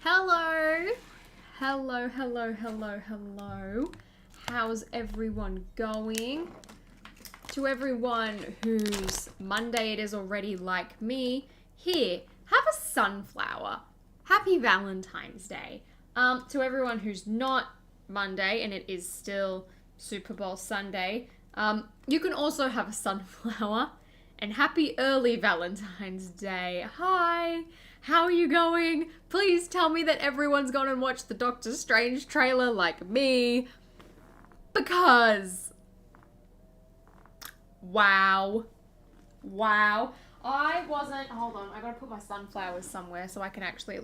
Hello. Hello. How's everyone going? To everyone whose Monday it is already like me, here, have a sunflower. Happy Valentine's Day. To everyone who's not Monday and it is still Super Bowl Sunday, you can also have a sunflower. And happy early Valentine's Day. Hi, how are you going? Please tell me that everyone's gone and watched the Doctor Strange trailer like me. Because, wow. I wasn't, hold on, I gotta put my sunflowers somewhere so I can actually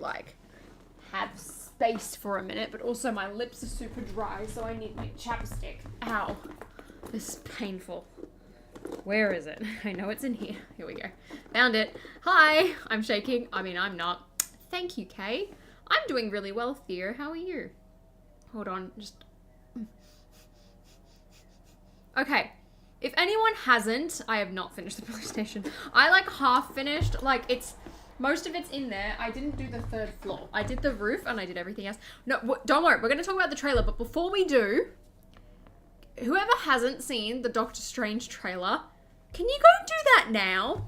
have space for a minute, but also my lips are super dry, so I need my chapstick. Ow, this is painful. Where is it? I know it's in here. Here we go. Found it. Hi. I'm shaking. I mean, I'm not. Thank you, Kay. I'm doing really well, Theo. How are you? Hold on. Okay. If anyone hasn't, I have not finished the police station. I half finished. Most of it's in there. I didn't do the third floor. I did the roof and I did everything else. No, don't worry. We're going to talk about the trailer. But before we do, whoever hasn't seen the Doctor Strange trailer, can you go do that now?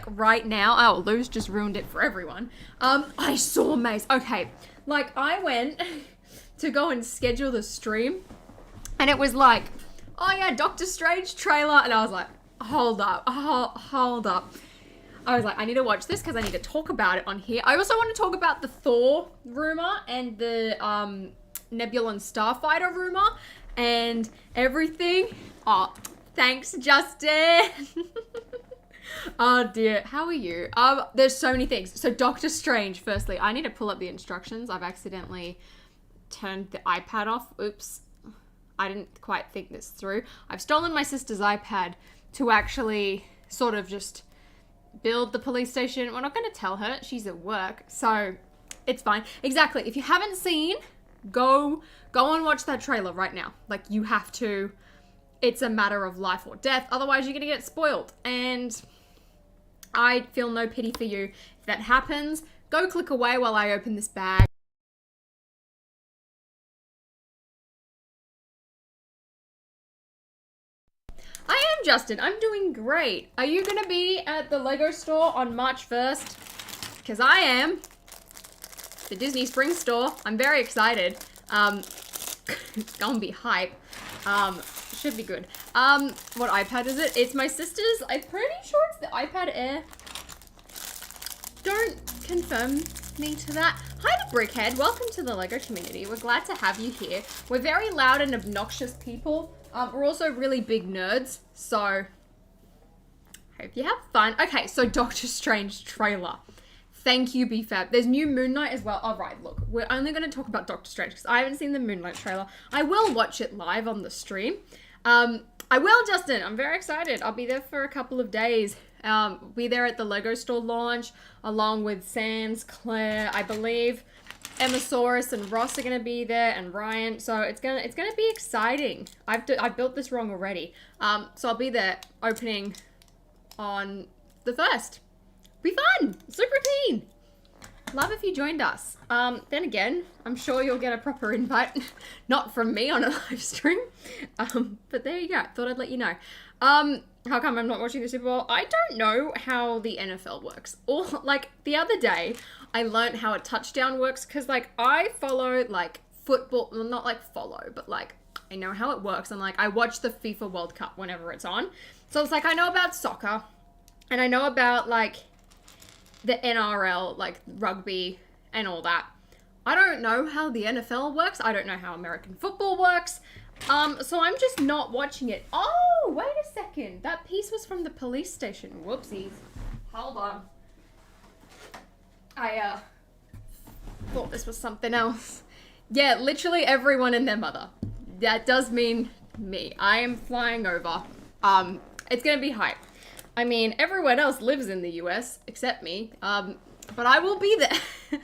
Right now. Oh, Lou's just ruined it for everyone. I saw Maze. Okay. I went to go and schedule the stream and it was oh yeah, Doctor Strange trailer. And I was like, hold up. I was like, I need to watch this because I need to talk about it on here. I also want to talk about the Thor rumor and the Nebula and Starfighter rumor and everything. Oh, thanks, Justin. Oh dear, how are you? There's so many things. So Doctor Strange, firstly, I need to pull up the instructions. I've accidentally turned the iPad off. Oops. I didn't quite think this through. I've stolen my sister's iPad to actually sort of just build the police station. We're not going to tell her. She's at work, so it's fine. Exactly. If you haven't seen, go and watch that trailer right now. You have to. It's a matter of life or death. Otherwise, you're going to get spoiled. And I feel no pity for you. If that happens, go click away while I open this bag. I am Justin. I'm doing great. Are you going to be at the Lego store on March 1st? Because I am. The Disney Springs store. I'm very excited. It's gonna be hype. Should be good. What iPad is it? It's my sister's. I'm pretty sure it's the iPad Air. Don't confirm me to that. Hi to Brickhead. Welcome to the Lego community. We're glad to have you here. We're very loud and obnoxious people. We're also really big nerds. So, hope you have fun. Okay, so Doctor Strange trailer. Thank you, BFAB. There's new Moon Knight as well. All right, look, we're only going to talk about Doctor Strange because I haven't seen the Moon Knight trailer. I will watch it live on the stream. I will, Justin. I'm very excited. I'll be there for a couple of days. Be there at the Lego store launch along with Sans, Claire, I believe. Emmasaurus and Ross are going to be there and Ryan. So it's gonna be exciting. I've built this wrong already. So I'll be there opening on the 1st. Be fun! Super keen! Love if you joined us. Then again, I'm sure you'll get a proper invite. Not from me on a live stream. But there you go. Thought I'd let you know. How come I'm not watching the Super Bowl? I don't know how the NFL works. Or, the other day, I learned how a touchdown works. Because, I follow, football. Well, not, follow. But, I know how it works. And, I watch the FIFA World Cup whenever it's on. So, it's I know about soccer. And I know about, the NRL, rugby and all that. I don't know how the NFL works. I don't know how American football works. So I'm just not watching it. Oh, wait a second. That piece was from the police station. Whoopsies. Hold on. I thought this was something else. Yeah, literally everyone and their mother. That does mean me. I am flying over. It's gonna be hype. I mean, everyone else lives in the US, except me, but I will be there.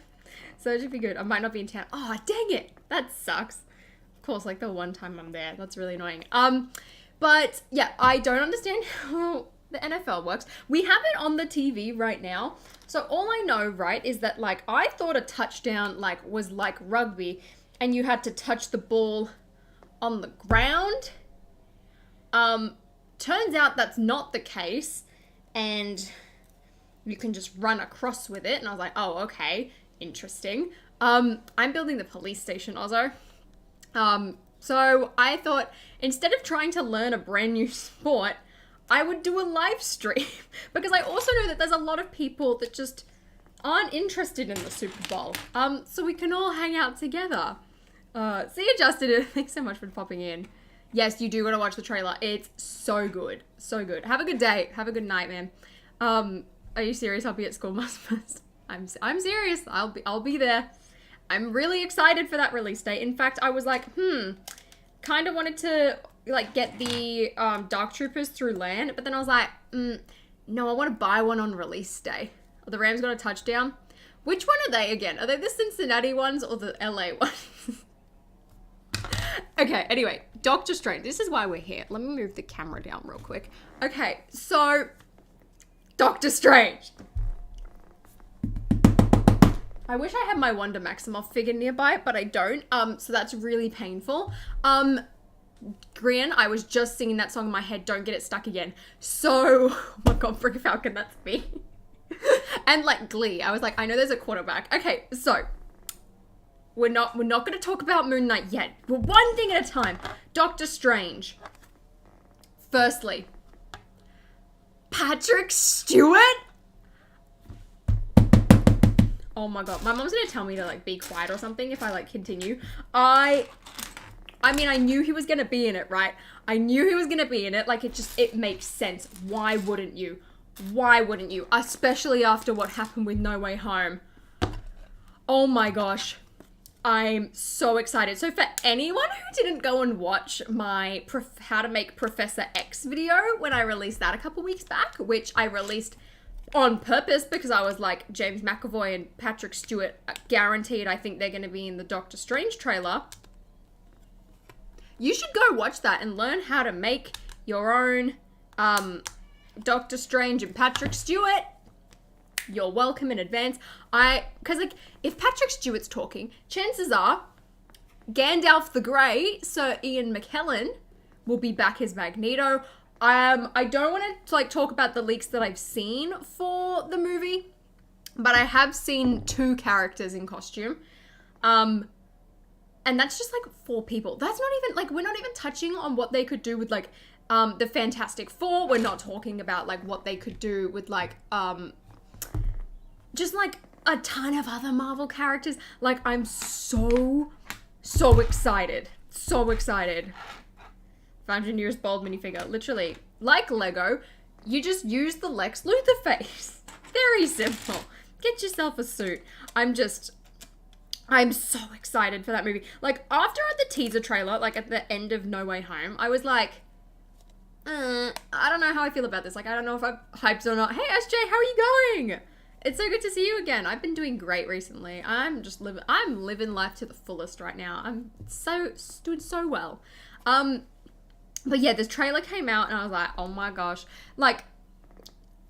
So it should be good. I might not be in town. Oh, dang it. That sucks. Of course, the one time I'm there. That's really annoying. But, yeah, I don't understand how the NFL works. We have it on the TV right now. So all I know, right, is that like I thought a touchdown like was like rugby and you had to touch the ball on the ground. Turns out that's not the case and you can just run across with it. And I was like, oh, okay, interesting. I'm building the police station, Ozzo. So I thought instead of trying to learn a brand new sport, I would do a live stream because I also know that there's a lot of people that just aren't interested in the Super Bowl. So we can all hang out together. See you, Justin. Thanks so much for popping in. Yes, you do want to watch the trailer. It's so good. So good. Have a good day. Have a good night, man. Are you serious? I'll be at school first. I'm serious. I'll be there. I'm really excited for that release date. In fact, I was like, kind of wanted to like get the Dark Troopers through land, but then I was like, no, I want to buy one on release day. The Rams got a touchdown. Which one are they again? Are they the Cincinnati ones or the LA ones? Okay, anyway, Doctor Strange. This is why we're here. Let me move the camera down real quick. Okay, so Doctor Strange. I wish I had my Wanda Maximoff figure nearby, but I don't. So that's really painful. Grian, I was just singing that song in my head. Don't get it stuck again. So, oh my God, Brick Falcon, that's me. And like Glee, I was like, I know there's a quarterback. Okay, so we're not going to talk about Moon Knight yet. But one thing at a time. Doctor Strange. Firstly, Patrick Stewart. Oh my God, my mom's gonna tell me to like be quiet or something if I like continue. I mean, I knew he was gonna be in it, right? I knew he was gonna be in it. Like it makes sense. Why wouldn't you? Why wouldn't you? Especially after what happened with No Way Home. Oh my gosh. I'm so excited. So for anyone who didn't go and watch my How to Make Professor X video when I released that a couple weeks back, which I released on purpose because I was like, James McAvoy and Patrick Stewart guaranteed I think they're going to be in the Doctor Strange trailer. You should go watch that and learn how to make your own Doctor Strange and Patrick Stewart. You're welcome in advance. Because like, if Patrick Stewart's talking, chances are Gandalf the Grey, Sir Ian McKellen, will be back as Magneto. I don't want to like talk about the leaks that I've seen for the movie, but I have seen 2 characters in costume. And that's just like 4 people. That's not even like, we're not even touching on what they could do with like the Fantastic Four. We're not talking about like what they could do with like just like a ton of other Marvel characters. Like I'm so excited. So excited. 500 years bold minifigure. Literally, like Lego, you just use the Lex Luthor face. Very simple. Get yourself a suit. I'm so excited for that movie. Like, after the teaser trailer, like at the end of No Way Home, I was like, I don't know how I feel about this. Like, I don't know if I'm hyped or not. Hey, SJ, how are you going? It's so good to see you again. I've been doing great recently. I'm living life to the fullest right now. I'm doing so well. But yeah, this trailer came out and I was like, oh my gosh. Like,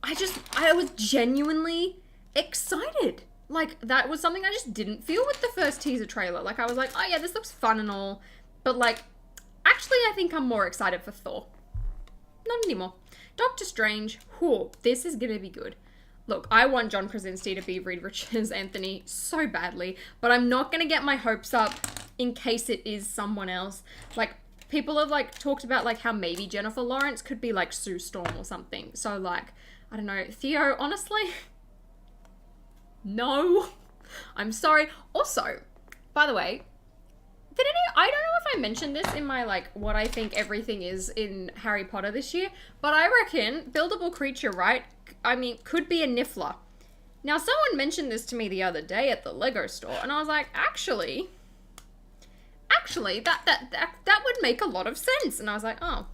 I was genuinely excited. Like, that was something I just didn't feel with the first teaser trailer. Like, I was like, oh yeah, this looks fun and all. But like, actually, I think I'm more excited for Thor. Not anymore. Doctor Strange, whew, this is gonna be good. Look, I want John Krasinski to be Reed Richards Anthony so badly, but I'm not gonna get my hopes up in case it is someone else. Like, people have like talked about like how maybe Jennifer Lawrence could be like Sue Storm or something. So like, I don't know, Theo, honestly, no, I'm sorry. Also, by the way, I don't know if I mentioned this in my like what I think everything is in Harry Potter this year, but I reckon buildable creature, right? I mean, could be a Niffler. Now, someone mentioned this to me the other day at the Lego store, and I was like, actually, that would make a lot of sense. And I was like, oh,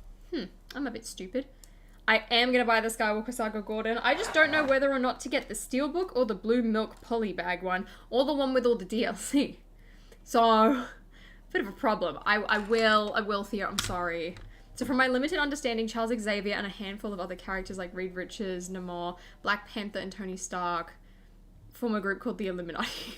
I'm a bit stupid. I am going to buy the Skywalker Saga Gordon. I just don't know whether or not to get the Steelbook or the Blue Milk Polybag one, or the one with all the DLC. So, bit of a problem. I will, Theo, I'm sorry. It's So from my limited understanding, Charles Xavier and a handful of other characters like Reed Richards, Namor, Black Panther, and Tony Stark form a group called the Illuminati.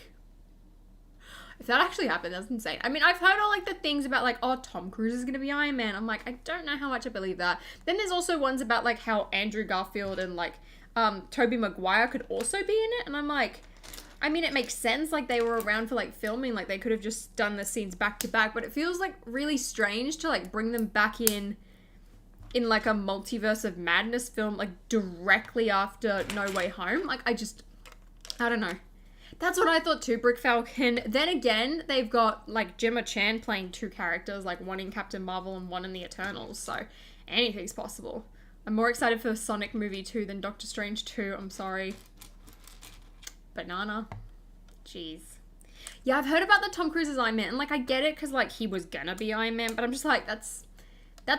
If that actually happened, that's insane. I mean, I've heard all like the things about like, oh, Tom Cruise is going to be Iron Man. I'm like, I don't know how much I believe that. Then there's also ones about like how Andrew Garfield and like Tobey Maguire could also be in it. And I'm like, I mean, it makes sense. Like they were around for like filming, like they could have just done the scenes back to back, but it feels like really strange to like bring them back in like a multiverse of madness film, like directly after No Way Home. Like I don't know. That's what I thought too, Brick Falcon. Then again, they've got like Gemma Chan playing two characters, like one in Captain Marvel and one in the Eternals, so anything's possible. I'm more excited for Sonic movie 2 than Doctor Strange 2, I'm sorry. Banana. Jeez. Yeah, I've heard about the Tom Cruise's Iron Man, and like I get it because like he was gonna be Iron Man, but I'm just like, that's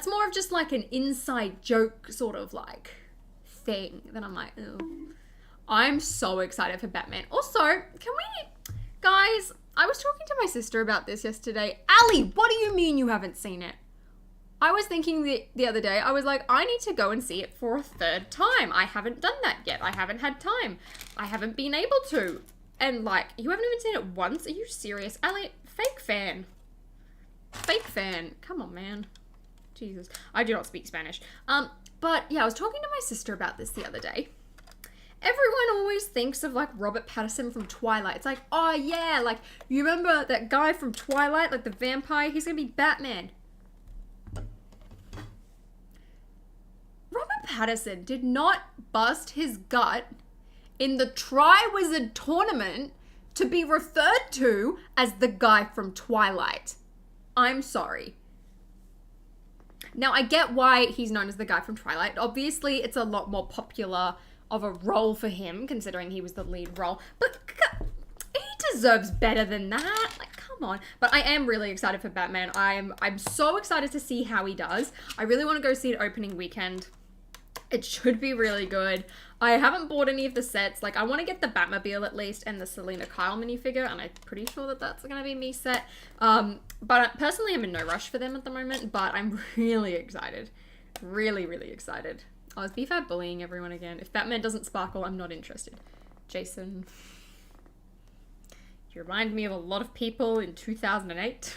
more of just like an inside joke sort of like thing. Then I'm like, ew. I'm so excited for Batman. Also, guys, I was talking to my sister about this yesterday. Ali, what do you mean you haven't seen it? I was thinking the other day, I was like, I need to go and see it for a third time. I haven't done that yet. I haven't had time. I haven't been able to. And like, you haven't even seen it once? Are you serious? Ali, fake fan. Fake fan. Come on, man. Jesus. I do not speak Spanish. But yeah, I was talking to my sister about this the other day. Everyone always thinks of like Robert Pattinson from Twilight. It's like, oh yeah, like you remember that guy from Twilight, like the vampire? He's gonna be Batman. Robert Pattinson did not bust his gut in the Triwizard Tournament to be referred to as the guy from Twilight. I'm sorry. Now I get why he's known as the guy from Twilight. Obviously, it's a lot more popular of a role for him, considering he was the lead role. But he deserves better than that. Like, come on. But I am really excited for Batman. I'm so excited to see how he does. I really want to go see it opening weekend. It should be really good. I haven't bought any of the sets. Like, I want to get the Batmobile at least and the Selena Kyle minifigure, and I'm pretty sure that that's going to be me set. But personally, I'm in no rush for them at the moment, but I'm really excited. Really, really excited. Oh, is BFAB bullying everyone again? If Batman doesn't sparkle, I'm not interested. Jason. You remind me of a lot of people in 2008.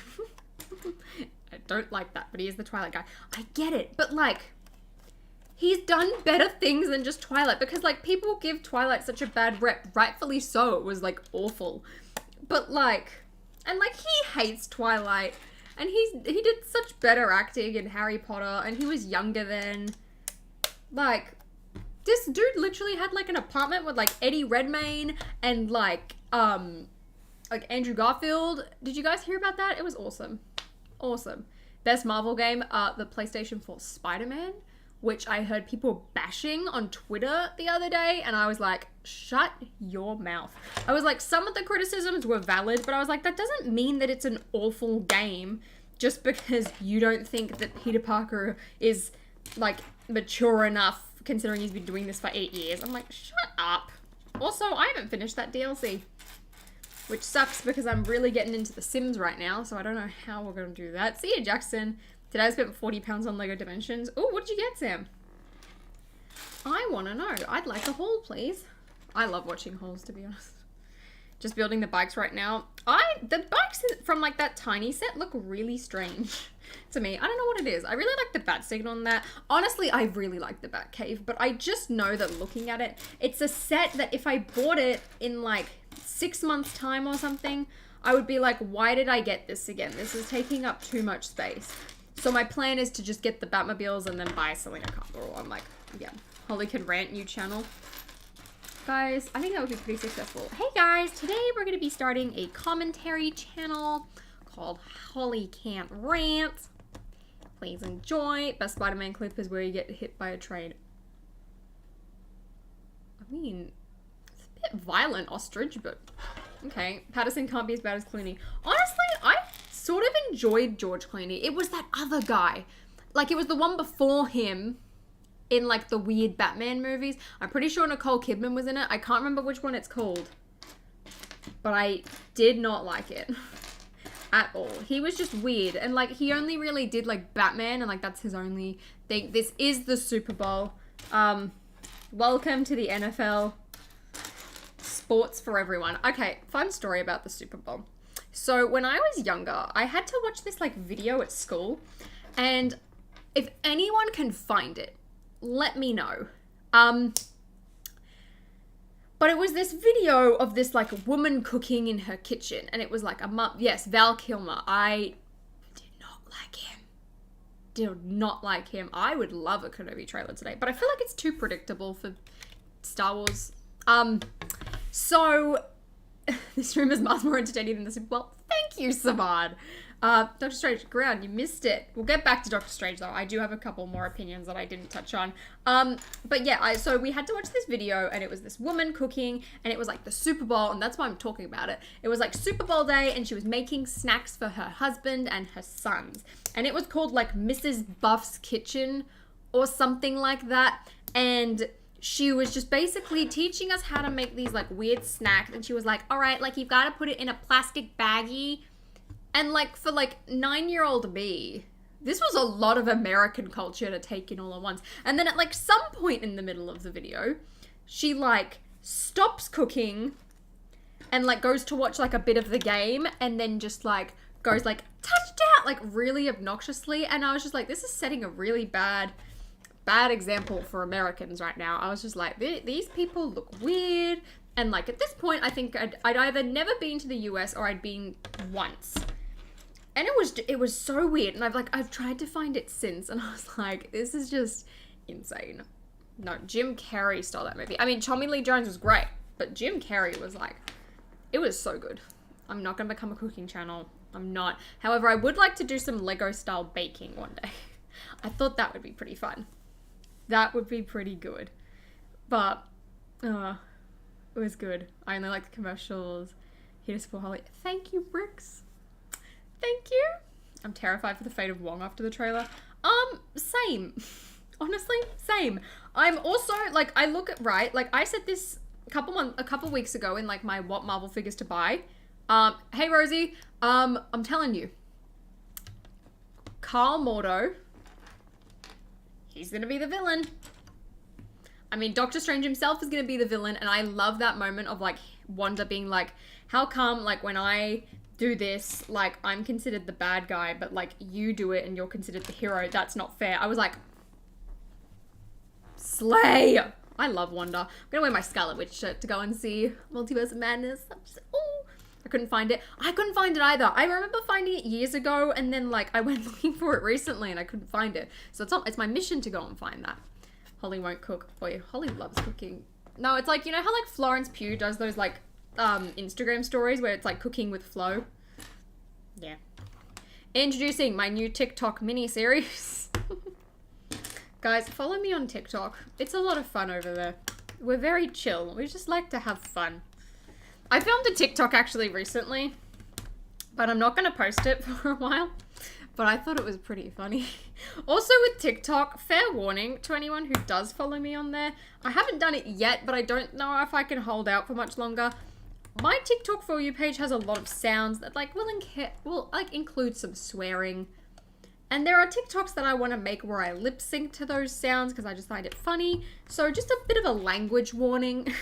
I don't like that, but he is the Twilight guy. I get it, but like, he's done better things than just Twilight, because like, people give Twilight such a bad rep. Rightfully so, it was like awful. But like, and like, he hates Twilight, and he did such better acting in Harry Potter, and he was younger then. Like, this dude literally had like an apartment with like Eddie Redmayne and like Andrew Garfield. Did you guys hear about that? It was awesome. Awesome. Best Marvel game, the PlayStation 4 Spider-Man, which I heard people bashing on Twitter the other day, and I was like, shut your mouth. I was like, some of the criticisms were valid, but I was like, that doesn't mean that it's an awful game just because you don't think that Peter Parker is like mature enough, considering he's been doing this for 8 years. I'm like, shut up. Also, I haven't finished that DLC, which sucks because I'm really getting into The Sims right now, so I don't know how we're going to do that. See ya, Jackson. Today I spent £40 on Lego Dimensions. Oh, what did you get, Sam? I want to know. I'd like a haul, please. I love watching hauls, to be honest. Just building the bikes right now. The bikes from like that tiny set look really strange to me. I don't know what it is. I really like the bat signal on that. Honestly, I really like the bat cave, but I just know that looking at it, it's a set that if I bought it in like 6 months time or something, I would be like, why did I get this again? This is taking up too much space. So my plan is to just get the Batmobiles and then buy Selena Kyle. I'm like, yeah, Holly can rant, new channel. Guys, I think that would be pretty successful. Hey guys, today we're going to be starting a commentary channel called Holly Can't Rant. Please enjoy. Best Spider-Man clip is where you get hit by a train. I mean, it's a bit violent, ostrich, but okay. Patterson can't be as bad as Clooney. Honestly, I sort of enjoyed George Clooney. It was that other guy. Like, it was the one before him in like the weird Batman movies. I'm pretty sure Nicole Kidman was in it. I can't remember which one it's called, but I did not like it. at all. He was just weird. And, like, he only really did, like, Batman, and, like, that's his only thing. This is the Super Bowl. Welcome to the NFL. Sports for everyone. Okay, fun story about the Super Bowl. So, when I was younger, I had to watch this, like, video at school. And if anyone can find it, let me know. But it was this video of this, like, woman cooking in her kitchen. And it was like a mum. Yes, Val Kilmer. I did not like him. Did not like him. I would love a Kenobi trailer today. But I feel like it's too predictable for Star Wars. So, this room is much more entertaining than the Super Bowl. Thank you, Samad. Doctor Strange, ground, you missed it. We'll get back to Doctor Strange, though. I do have a couple more opinions that I didn't touch on. But yeah, so we had to watch this video, and it was this woman cooking, and it was like the Super Bowl, and that's why I'm talking about it. It was like Super Bowl day, and she was making snacks for her husband and her sons. And it was called like Mrs. Buff's Kitchen or something like that. And she was just basically teaching us how to make these like weird snacks. And she was like, all right, like you've got to put it in a plastic baggie. And, like, for, like, 9-year-old me, this was a lot of American culture to take in all at once. And then at, like, some point in the middle of the video, she, like, stops cooking and, like, goes to watch, like, a bit of the game and then just, like, goes, like, touchdown, like, really obnoxiously. And I was just like, this is setting a really bad example for Americans right now. I was just like, these people look weird. And, like, at this point, I think I'd either never been to the US or I'd been once. And it was so weird. And I've tried to find it since. And I was like, this is just insane. No, Jim Carrey stole that movie. I mean, Tommy Lee Jones was great. But Jim Carrey was like, it was so good. I'm not going to become a cooking channel. I'm not. However, I would like to do some Lego style baking one day. I thought that would be pretty fun. That would be pretty good. But, it was good. I only like the commercials. Here to support Holly. Thank you, Bricks. Thank you. I'm terrified for the fate of Wong after the trailer. Same. Honestly, same. I'm also, like, I look at, right, like, I said this a couple weeks ago in, like, my what Marvel figures to buy. Hey, Rosie, I'm telling you. Carl Mordo, he's gonna be the villain. I mean, Doctor Strange himself is gonna be the villain, and I love that moment of, like, Wanda being like, how come, like, when I do this, like, I'm considered the bad guy, but, like, you do it and you're considered the hero. That's not fair. I was like, slay! I love Wanda. I'm gonna wear my Scarlet Witch shirt to go and see Multiverse of Madness. I'm just, oh, I couldn't find it. I couldn't find it either. I remember finding it years ago, and then, like, I went looking for it recently and I couldn't find it. So it's my mission to go and find that. Holly won't cook. Boy, Holly loves cooking. No, it's like, you know how, like, Florence Pugh does those, like, Instagram stories where it's like cooking with flow. Yeah. Introducing my new TikTok mini series. Guys, follow me on TikTok. It's a lot of fun over there. We're very chill. We just like to have fun. I filmed a TikTok actually recently, but I'm not going to post it for a while. But I thought it was pretty funny. Also with TikTok, fair warning to anyone who does follow me on there. I haven't done it yet, but I don't know if I can hold out for much longer. My TikTok For You page has a lot of sounds that, like, will include some swearing. And there are TikToks that I want to make where I lip sync to those sounds because I just find it funny. So just a bit of a language warning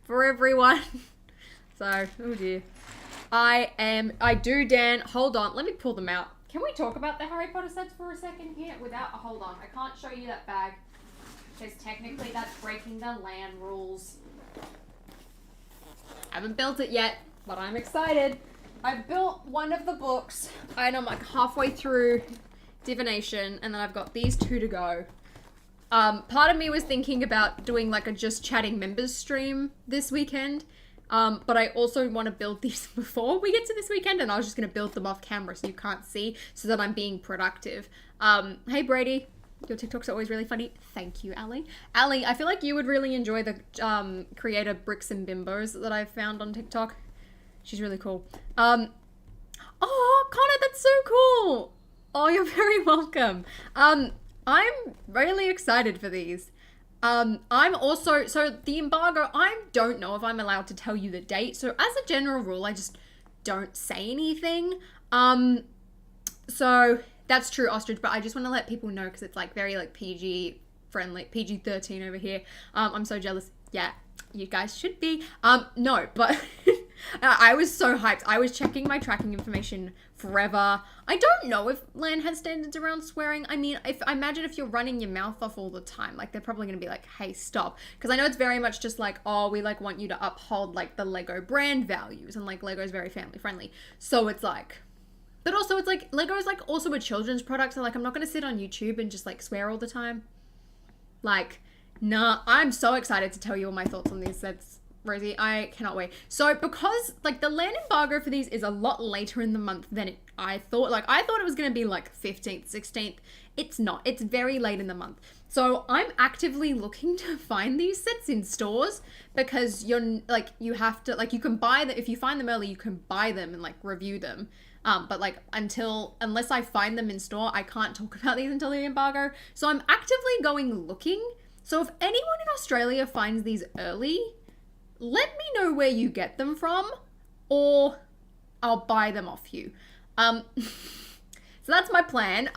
for everyone. So, oh dear. Dan, hold on, let me pull them out. Can we talk about the Harry Potter sets for a second here hold on, I can't show you that bag because technically that's breaking the land rules. I haven't built it yet, but I'm excited. I built one of the books and I'm like halfway through divination and then I've got these two to go. Part of me was thinking about doing like a just chatting members stream this weekend. But I also want to build these before we get to this weekend and I was just going to build them off camera so you can't see so that I'm being productive. Hey Brady, your TikToks are always really funny. Thank you, Ali. Ali, I feel like you would really enjoy the creator Bricks and Bimbos that I've found on TikTok. She's really cool. Oh, Connor, that's so cool. Oh, you're very welcome. I'm really excited for these. I'm also, so the embargo, I don't know if I'm allowed to tell you the date. So as a general rule, I just don't say anything. So that's true, Ostrich, but I just want to let people know because it's like very like PG friendly, PG-13 over here. I'm so jealous. Yeah, you guys should be. No, but I was so hyped. I was checking my tracking information forever. I don't know if LAN has standards around swearing. I mean, I imagine if you're running your mouth off all the time, like they're probably going to be like, hey, stop. Because I know it's very much just like, oh, we like want you to uphold like the Lego brand values, and like Lego's very family friendly. So it's like, but also it's like Lego is like also a children's product. So like, I'm not going to sit on YouTube and just like swear all the time. Like, nah, I'm so excited to tell you all my thoughts on these sets, Rosie. I cannot wait. So because like the LAN embargo for these is a lot later in the month than I thought. Like I thought it was going to be like 15th, 16th. It's not. It's very late in the month. So I'm actively looking to find these sets in stores because you're like, you have to, like you can buy them. If you find them early, you can buy them and like review them. But like unless I find them in store, I can't talk about these until the embargo. So I'm actively going looking. So if anyone in Australia finds these early, let me know where you get them from or I'll buy them off you. So that's my plan.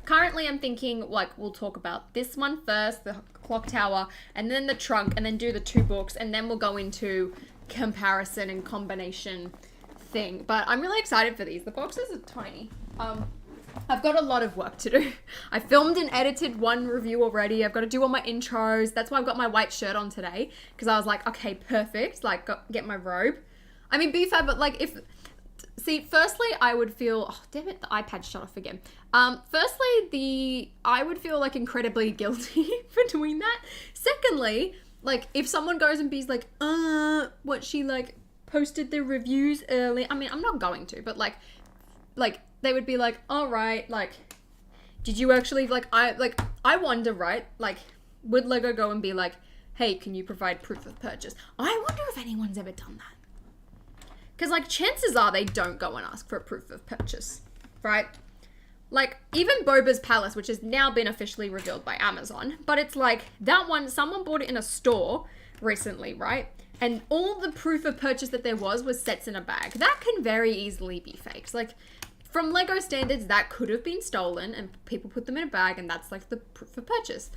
Currently I'm thinking like we'll talk about this one first, the clock tower, and then the trunk, and then do the 2 books, and then we'll go into comparison and combination thing. But I'm really excited for these. The boxes are tiny. I've got a lot of work to do. I filmed and edited 1 review already. I've got to do all my intros. That's why I've got my white shirt on today, because I was like, okay, perfect. Like, get my robe. I mean, be fair, but like firstly, I would feel, oh, damn it, the iPad shut off again. Firstly, I would feel like incredibly guilty for doing that. Secondly, like if someone goes and be like, what she like posted the reviews early. I mean, I'm not going to, but like they would be like, all right, like, did you actually I wonder, right? Like, would Lego go and be like, hey, can you provide proof of purchase? I wonder if anyone's ever done that. Because, like, chances are they don't go and ask for a proof of purchase, right? Like, even Boba's Palace, which has now been officially revealed by Amazon, but it's like, that one, someone bought it in a store recently, right? And all the proof of purchase that there was sets in a bag. That can very easily be faked. Like, from Lego standards, that could have been stolen, and people put them in a bag, and that's, like, the proof of purchase.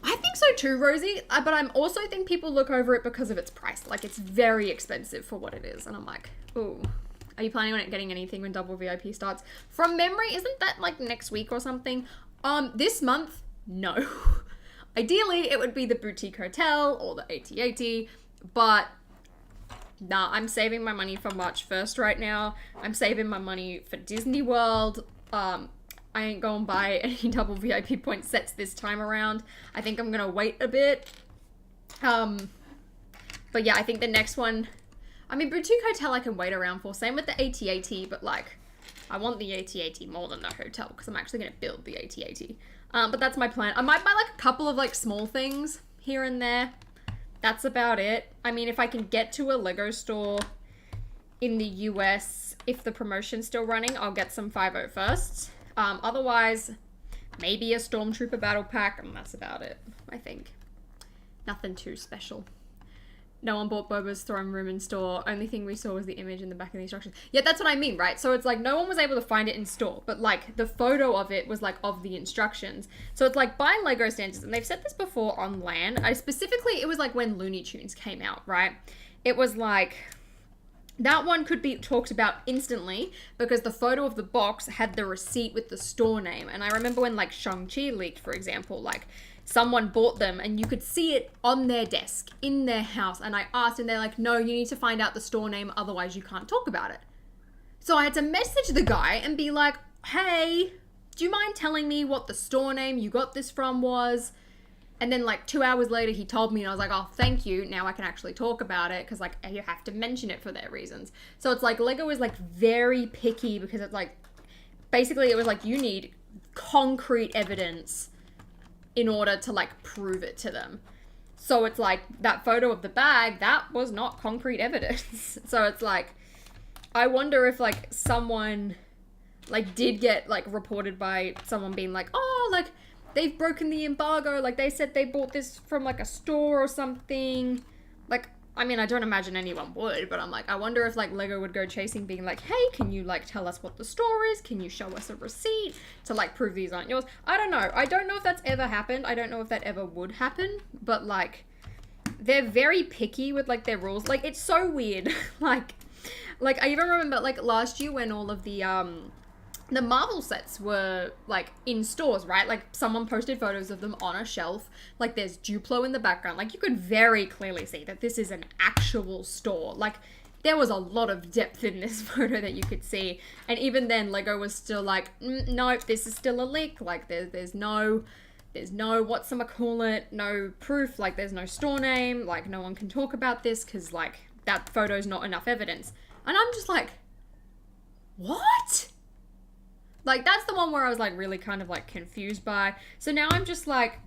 I think so too, Rosie, but I also think people look over it because of its price. Like, it's very expensive for what it is. And I'm like, ooh, are you planning on getting anything when Double VIP starts? From memory, isn't that like next week or something? This month, no. Ideally, it would be the Boutique Hotel or the AT-AT, but nah, I'm saving my money for March 1st right now. I'm saving my money for Disney World. I ain't gonna buy any double VIP point sets this time around. I think I'm gonna wait a bit. But yeah, I think the next one, I mean, Boutique Hotel I can wait around for. Same with the AT-AT, but like, I want the AT-AT more than the hotel because I'm actually gonna build the AT-AT. But that's my plan. I might buy like a couple of like small things here and there. That's about it. I mean, if I can get to a Lego store in the US, if the promotion's still running, I'll get some 501sts. Otherwise, maybe a Stormtrooper battle pack, and that's about it, I think. Nothing too special. No one bought Boba's throne room in store. Only thing we saw was the image in the back of the instructions. Yeah, that's what I mean, right? So it's like no one was able to find it in store, but like the photo of it was like of the instructions. So it's like buying Lego standards, and they've said this before on LAN. It was like when Looney Tunes came out, right? It was like, that one could be talked about instantly because the photo of the box had the receipt with the store name. And I remember when like Shang-Chi leaked, for example, like someone bought them and you could see it on their desk in their house. And I asked and they're like, no, you need to find out the store name. Otherwise you can't talk about it. So I had to message the guy and be like, hey, do you mind telling me what the store name you got this from was? And then like 2 hours later, he told me and I was like, oh, thank you. Now I can actually talk about it because like you have to mention it for their reasons. So it's like Lego is like very picky because it's like, basically it was like you need concrete evidence in order to like prove it to them. So it's like that photo of the bag, that was not concrete evidence. So it's like, I wonder if like someone like did get like reported by someone being like, oh, like, they've broken the embargo, like they said they bought this from like a store or something. Like, I mean, I don't imagine anyone would, but I'm like, I wonder if like Lego would go chasing being like, hey, can you like tell us what the store is? Can you show us a receipt to like prove these aren't yours? I don't know. I don't know if that's ever happened. I don't know if that ever would happen, but like they're very picky with like their rules. Like it's so weird. like I even remember like last year when all of the Marvel sets were like in stores, right? Like someone posted photos of them on a shelf. Like there's Duplo in the background. Like you could very clearly see that this is an actual store. Like there was a lot of depth in this photo that you could see. And even then Lego was still like, no, this is still a leak. Like there's no whatchamacallit, no proof. Like there's no store name. Like no one can talk about this because like that photo's not enough evidence. And I'm just like, what? Like, that's the one where I was, like, really kind of, like, confused by. So now I'm just, like,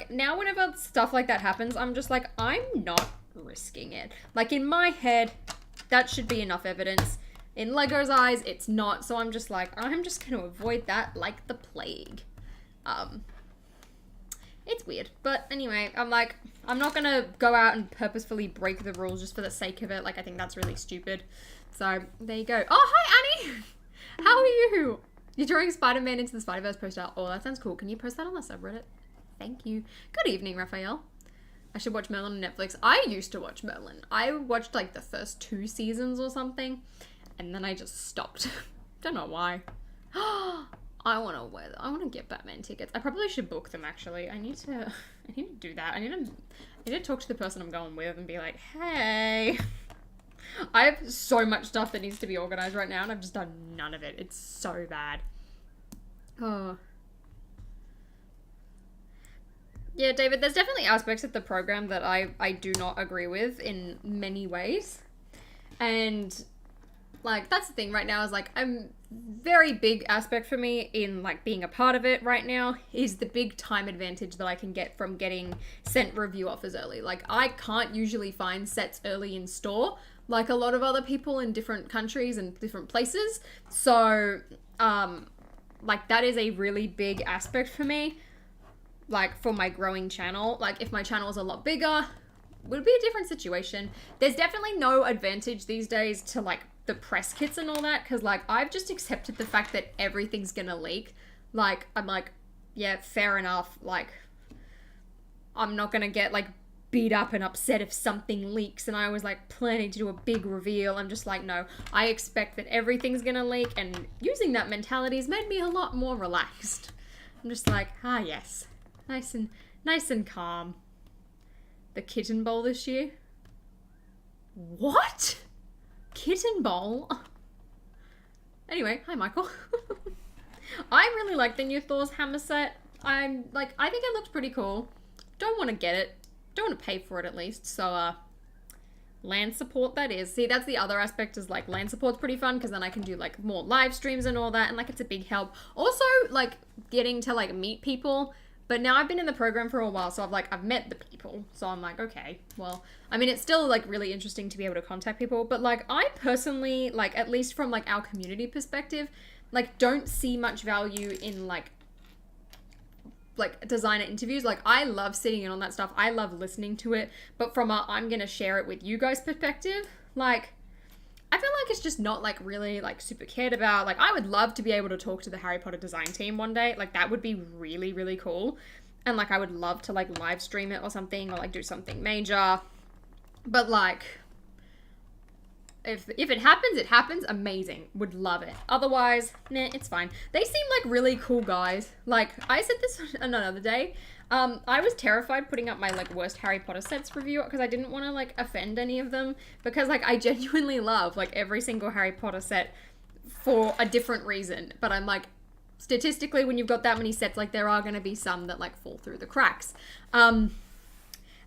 now whenever stuff like that happens, I'm just, like, I'm not risking it. Like, in my head, that should be enough evidence. In Lego's eyes, it's not. So I'm just, like, I'm just going to avoid that like the plague. It's weird. But anyway, I'm, like, I'm not going to go out and purposefully break the rules just for the sake of it. Like, I think that's really stupid. So, there you go. Oh, hi, Annie! How are you? You're drawing Spider-Man into the Spider-Verse poster. Oh, that sounds cool. Can you post that on the subreddit? Thank you. Good evening, Raphael. I should watch Merlin on Netflix. I used to watch Merlin. I watched like the first 2 seasons or something, and then I just stopped. Don't know why. I want to get Batman tickets. I probably should book them actually. I need to do that. I need to talk to the person I'm going with and be like, hey. I have so much stuff that needs to be organized right now, and I've just done none of it. It's so bad. Oh. Yeah, David, there's definitely aspects of the program that I do not agree with in many ways. And, like, that's the thing right now is, like, very big aspect for me in, like, being a part of it right now is the big time advantage that I can get from getting sent review offers early. Like, I can't usually find sets early in store like a lot of other people in different countries and different places. So, like, that is a really big aspect for me, like, for my growing channel. Like, if my channel was a lot bigger, it would be a different situation. There's definitely no advantage these days to, like, the press kits and all that, because, like, I've just accepted the fact that everything's gonna leak. Like, I'm like, yeah, fair enough. Like, I'm not gonna get, like, beat up and upset if something leaks, and I was like planning to do a big reveal. I'm just like, no, I expect that everything's gonna leak, and using that mentality has made me a lot more relaxed. I'm just like, yes, nice and calm. The Kitten Bowl this year? What? Kitten Bowl? Anyway, hi Michael. I really like the new Thor's hammer set. I think it looks pretty cool. Don't want to get it. Don't want to pay for it at least. So, land support that is. See, that's the other aspect is like land support's pretty fun because then I can do like more live streams and all that, and like it's a big help. Also, like getting to like meet people. But now I've been in the program for a while, so I've met the people. So I'm like, okay, well, I mean, it's still like really interesting to be able to contact people. But like I personally, like at least from like our community perspective, like don't see much value in like designer interviews. Like I love sitting in on that stuff. I love listening to it. But from a I'm gonna share it with you guys perspective, like I feel like it's just not like really like super cared about. Like I would love to be able to talk to the Harry Potter design team one day. Like that would be really, really cool. And like I would love to like live stream it or something, or like do something major. But like if it happens, amazing. Would love it. Otherwise, nah, it's fine. They seem like really cool guys. Like I said this another day. I was terrified putting up my like worst Harry Potter sets review because I didn't want to like offend any of them, because like I genuinely love like every single Harry Potter set for a different reason. But I'm like, statistically, when you've got that many sets, like there are going to be some that like fall through the cracks.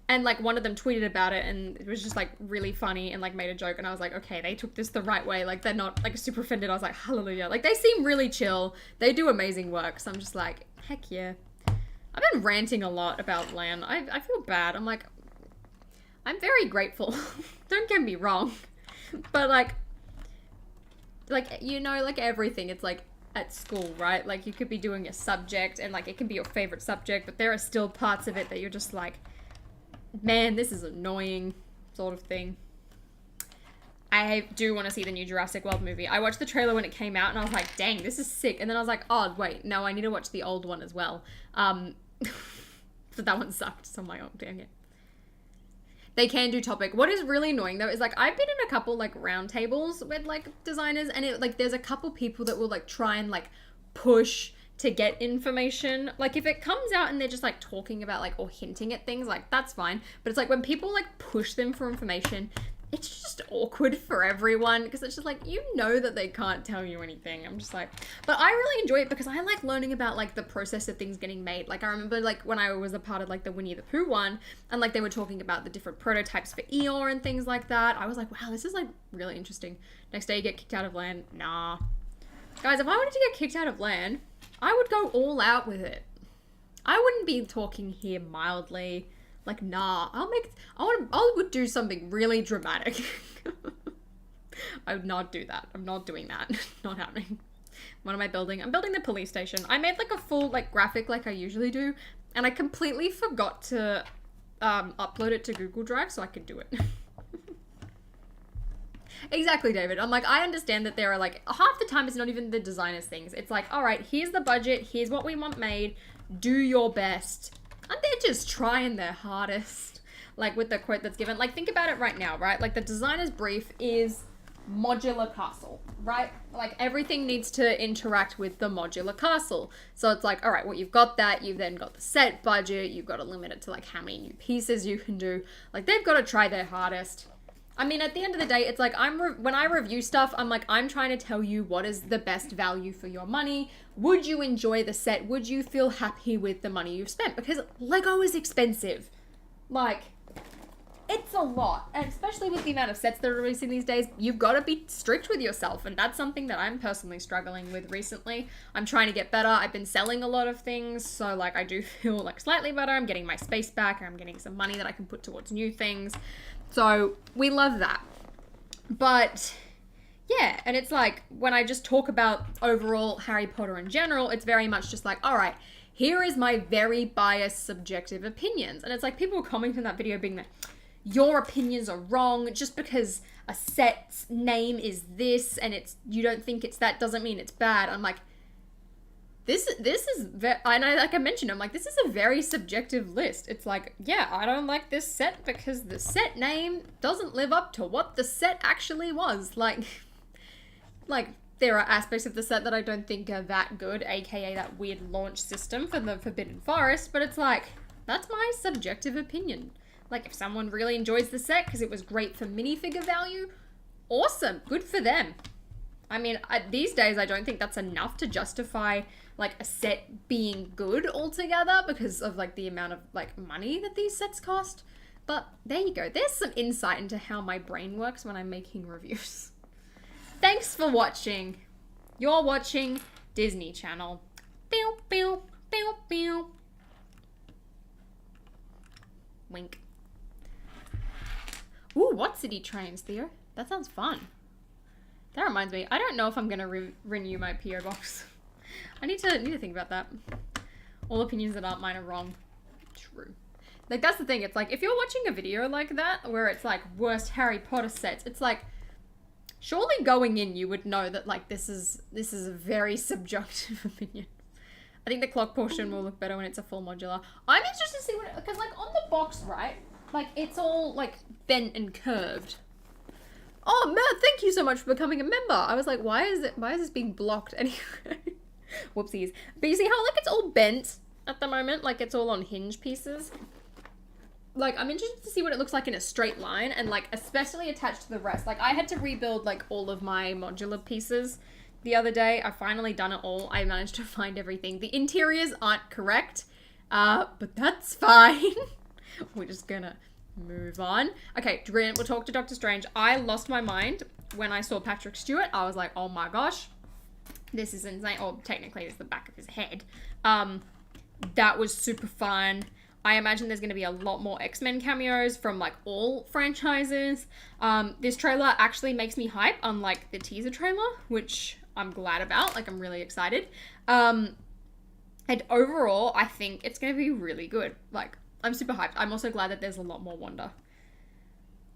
And like one of them tweeted about it, and it was just like really funny and like made a joke, and I was like, okay, they took this the right way. Like they're not like super offended. I was like, hallelujah. Like they seem really chill. They do amazing work. So I'm just like, heck yeah. I've been ranting a lot about LAN. I feel bad. I'm like, I'm very grateful. Don't get me wrong. But like, you know, like everything, it's like at school, right? Like you could be doing a subject and like it can be your favorite subject, but there are still parts of it that you're just like, man, this is annoying. sort of thing. I do want to see the new Jurassic World movie. I watched the trailer when it came out and I was like, dang, this is sick. And then I was like, oh, wait, no, I need to watch the old one as well. But that one sucked, so I'm like, oh, dang it. They can do topic. What is really annoying though is like I've been in a couple like round tables with like designers, and it like there's a couple people that will like try and like push to get information. Like if it comes out and they're just like talking about like or hinting at things, like that's fine. But it's like when people like push them for information, it's just awkward for everyone because it's just like, you know that they can't tell you anything. I'm just like, but I really enjoy it because I like learning about like the process of things getting made. Like I remember like when I was a part of like the Winnie the Pooh one and like they were talking about the different prototypes for Eeyore and things like that. I was like, wow, this is like really interesting. Next day you get kicked out of land. Nah. Guys, if I wanted to get kicked out of land, I would go all out with it. I wouldn't be talking here mildly. Like, nah, I would do something really dramatic. I would not do that. I'm not doing that. Not happening. What am I building? I'm building the police station. I made like a full like graphic like I usually do, and I completely forgot to upload it to Google Drive so I could do it. Exactly, David. I'm like, I understand that there are like, half the time it's not even the designer's things. It's like, all right, here's the budget. Here's what we want made. Do your best. And they're just trying their hardest. Like with the quote that's given. Like think about it right now, right? Like the designer's brief is modular castle, right? Like everything needs to interact with the modular castle. So it's like, all right, well, you've got that. You've then got the set budget. You've got to limit it to like how many new pieces you can do. Like they've got to try their hardest. I mean, at the end of the day, it's like when I review stuff, I'm like, I'm trying to tell you what is the best value for your money. Would you enjoy the set? Would you feel happy with the money you've spent? Because Lego is expensive. Like, it's a lot. And especially with the amount of sets that are releasing these days, you've got to be strict with yourself. And that's something that I'm personally struggling with recently. I'm trying to get better. I've been selling a lot of things. So, like, I do feel like slightly better. I'm getting my space back. I'm getting some money that I can put towards new things. So we love that. But yeah, and it's like when I just talk about overall Harry Potter in general, it's very much just like, all right, here is my very biased subjective opinions. And it's like people were commenting on that video being like, your opinions are wrong. Just because a set's name is this and you don't think it's that doesn't mean it's bad. I'm like, this is very, and like I mentioned, I'm like, this is a very subjective list. It's like, yeah, I don't like this set because the set name doesn't live up to what the set actually was. Like there are aspects of the set that I don't think are that good, aka that weird launch system for the Forbidden Forest, but it's like, that's my subjective opinion. Like if someone really enjoys the set because it was great for minifigure value, awesome, good for them. I mean, these days I don't think that's enough to justify like a set being good altogether because of like the amount of like money that these sets cost. But there you go. There's some insight into how my brain works when I'm making reviews. Thanks for watching. You're watching Disney Channel. Pew, pew, pew, pew. Wink. Ooh, what city trains, Theo? That sounds fun. That reminds me, I don't know if I'm going to renew my P.O. box. I need to think about that. All opinions that aren't mine are wrong. True. Like, that's the thing. It's like, if you're watching a video like that, where it's like, worst Harry Potter sets, it's like, surely going in, you would know that, like, this is a very subjective opinion. I think the clock portion will look better when it's a full modular. I'm interested to see what, because, like, on the box, right, like, it's all, like, bent and curved. Oh, Matt, thank you so much for becoming a member. I was like, why is this being blocked anyway? Whoopsies. But you see how, like, it's all bent at the moment? Like, it's all on hinge pieces. Like, I'm interested to see what it looks like in a straight line and, like, especially attached to the rest. Like, I had to rebuild, like, all of my modular pieces the other day. I've finally done it all. I managed to find everything. The interiors aren't correct, but that's fine. We're just gonna move on. Okay, we'll talk to Doctor Strange. I lost my mind when I saw Patrick Stewart. I was like, oh my gosh, this is insane. Or technically it's the back of his head. That was super fun. I imagine there's going to be a lot more X-Men cameos from like all franchises. This trailer actually makes me hype, unlike the teaser trailer, which I'm glad about. Like, I'm really excited. And overall, I think it's going to be really good. Like, I'm super hyped. I'm also glad that there's a lot more Wanda.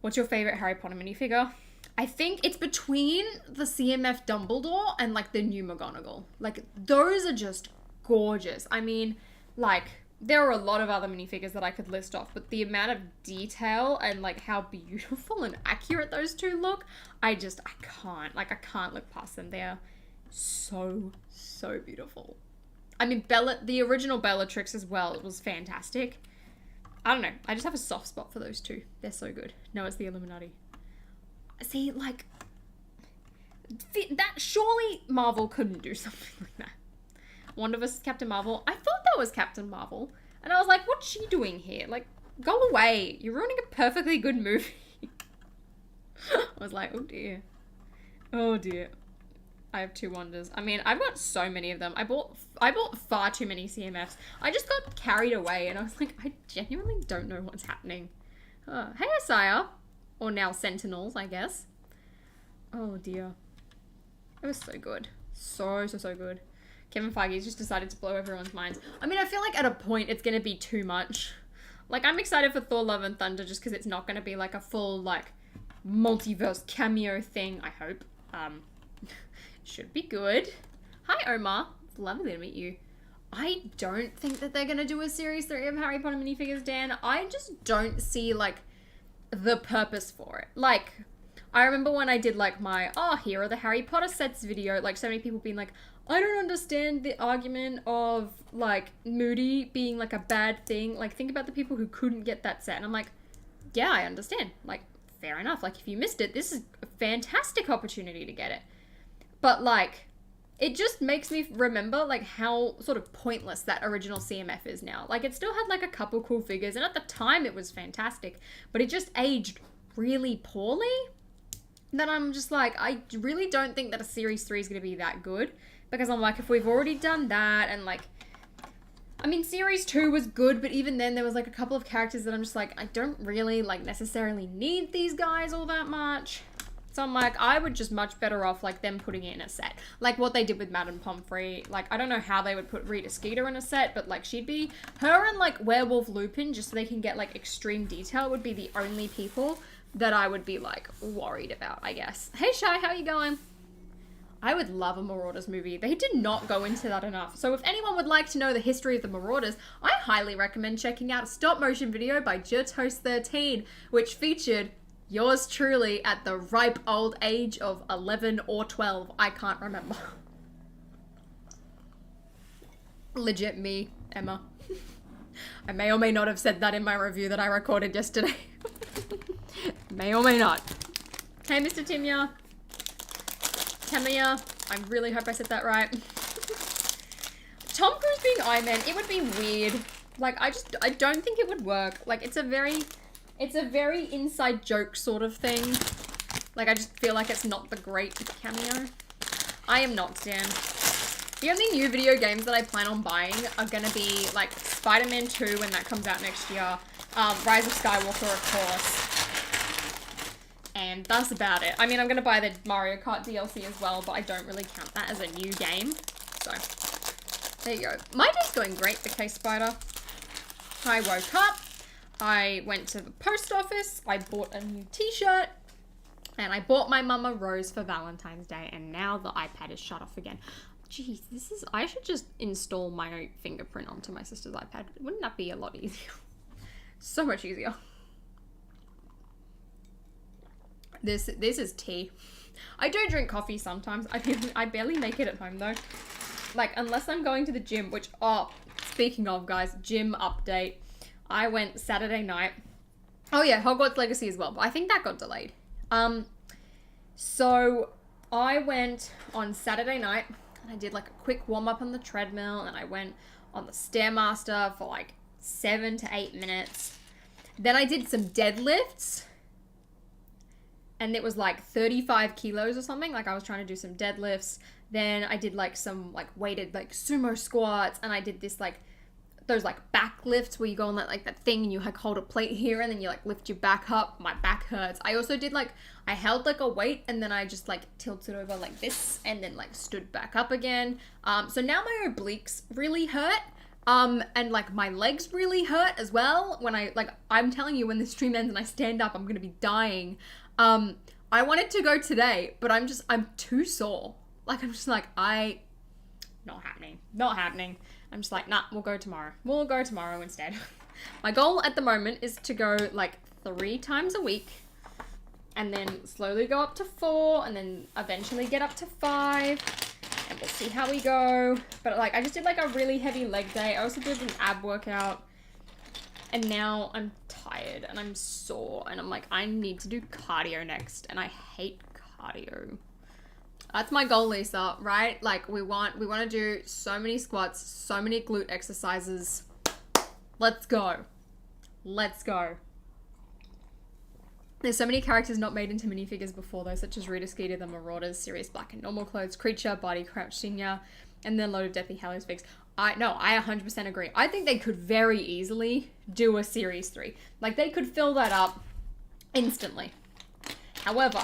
What's your favorite Harry Potter minifigure? I think it's between the CMF Dumbledore and like the new McGonagall. Like those are just gorgeous. I mean, like there are a lot of other minifigures that I could list off, but the amount of detail and like how beautiful and accurate those two look, I can't look past them. They're so beautiful. I mean, the original Bellatrix as well, it was fantastic. I don't know. I just have a soft spot for those two. They're so good. No, it's the Illuminati. See, like, that surely Marvel couldn't do something like that. Wonder vs. Captain Marvel. I thought that was Captain Marvel. And I was like, what's she doing here? Like, go away. You're ruining a perfectly good movie. I was like, oh dear. Oh dear. I have two wonders. I mean, I've got so many of them. I bought far too many CMFs. I just got carried away and I was like, I genuinely don't know what's happening. Hey, Isaiah. Or now Sentinels, I guess. Oh dear. It was so good. So good. Kevin Feige's just decided to blow everyone's minds. I mean, I feel like at a point it's going to be too much. Like, I'm excited for Thor Love and Thunder just because it's not going to be like a full, like, multiverse cameo thing, I hope. Should be good. Hi, Omar. It's lovely to meet you. I don't think that they're going to do a Series 3 of Harry Potter minifigures, Dan. I just don't see, like, the purpose for it. Like, I remember when I did, like, my, here are the Harry Potter sets video, like, so many people being like, I don't understand the argument of, like, Moody being, like, a bad thing. Like, think about the people who couldn't get that set. And I'm like, yeah, I understand. Like, fair enough. Like, if you missed it, this is a fantastic opportunity to get it. But, like, it just makes me remember, like, how sort of pointless that original CMF is now. Like, it still had, like, a couple cool figures, and at the time it was fantastic, but it just aged really poorly. Then I'm just like, I really don't think that a Series 3 is going to be that good, because I'm like, if we've already done that, and, like, I mean, Series 2 was good, but even then there was, like, a couple of characters that I'm just like, I don't really, like, necessarily need these guys all that much. So I'm like, I would just much better off, like, them putting it in a set. Like, what they did with Madame Pomfrey. Like, I don't know how they would put Rita Skeeter in a set, but, like, she'd be... Her and, like, Werewolf Lupin, just so they can get, like, extreme detail, would be the only people that I would be, like, worried about, I guess. Hey, Shy, how are you going? I would love a Marauders movie. They did not go into that enough. So if anyone would like to know the history of the Marauders, I highly recommend checking out a stop-motion video by Jertoast13, which featured... yours truly at the ripe old age of 11 or 12. I can't remember. Legit me, Emma. I may or may not have said that in my review that I recorded yesterday. May or may not. Hey, Mr. Timya. Tamia. I really hope I said that right. Tom Cruise being Iron Man, it would be weird. Like, I don't think it would work. Like, it's a very inside joke sort of thing. Like, I just feel like it's not the great cameo. I am not, Dan. The only new video games that I plan on buying are gonna be, like, Spider-Man 2 when that comes out next year. Rise of Skywalker, of course. And that's about it. I mean, I'm gonna buy the Mario Kart DLC as well, but I don't really count that as a new game. So, there you go. My day's going great, the K-Spider. I woke up. I went to the post office, I bought a new t-shirt, and I bought my mum a rose for Valentine's Day, and now the iPad is shut off again. Jeez, I should just install my fingerprint onto my sister's iPad. Wouldn't that be a lot easier? So much easier. This is tea. I do drink coffee sometimes. I barely make it at home though. Like, unless I'm going to the gym, which, speaking of, guys, gym update. I went Saturday night. Oh yeah, Hogwarts Legacy as well, but I think that got delayed. So I went on Saturday night and I did like a quick warm up on the treadmill and I went on the Stairmaster for like 7 to 8 minutes. Then I did some deadlifts and it was like 35 kilos or something. Like I was trying to do some deadlifts. Then I did like some like weighted like sumo squats and I did this like those like back lifts where you go on that like that thing and you like hold a plate here and then you like lift your back up. My back hurts. I also did like, I held like a weight and then I just like tilted over like this and then like stood back up again. So now my obliques really hurt. And like my legs really hurt as well when I'm telling you, when the stream ends and I stand up, I'm gonna be dying. I wanted to go today, but I'm too sore. Like, I'm just like, not happening. I'm just like, nah, we'll go tomorrow instead. My goal at the moment is to go like 3 times a week, and then slowly go up to 4, and then eventually get up to 5, and we'll see how we go. But like, I just did like a really heavy leg day. I also did an ab workout, and now I'm tired and I'm sore, and I'm like, I need to do cardio next, and I hate cardio. That's my goal, Lisa, right? Like, we want to do so many squats, so many glute exercises. Let's go. There's so many characters not made into minifigures before, though, such as Rita Skeeter, the Marauders, Sirius Black and Normal Clothes, Creature, Barty Crouch Senior, and then a load of Deathly Hallows figs. I 100% agree. I think they could very easily do a Series 3. Like, they could fill that up instantly. However,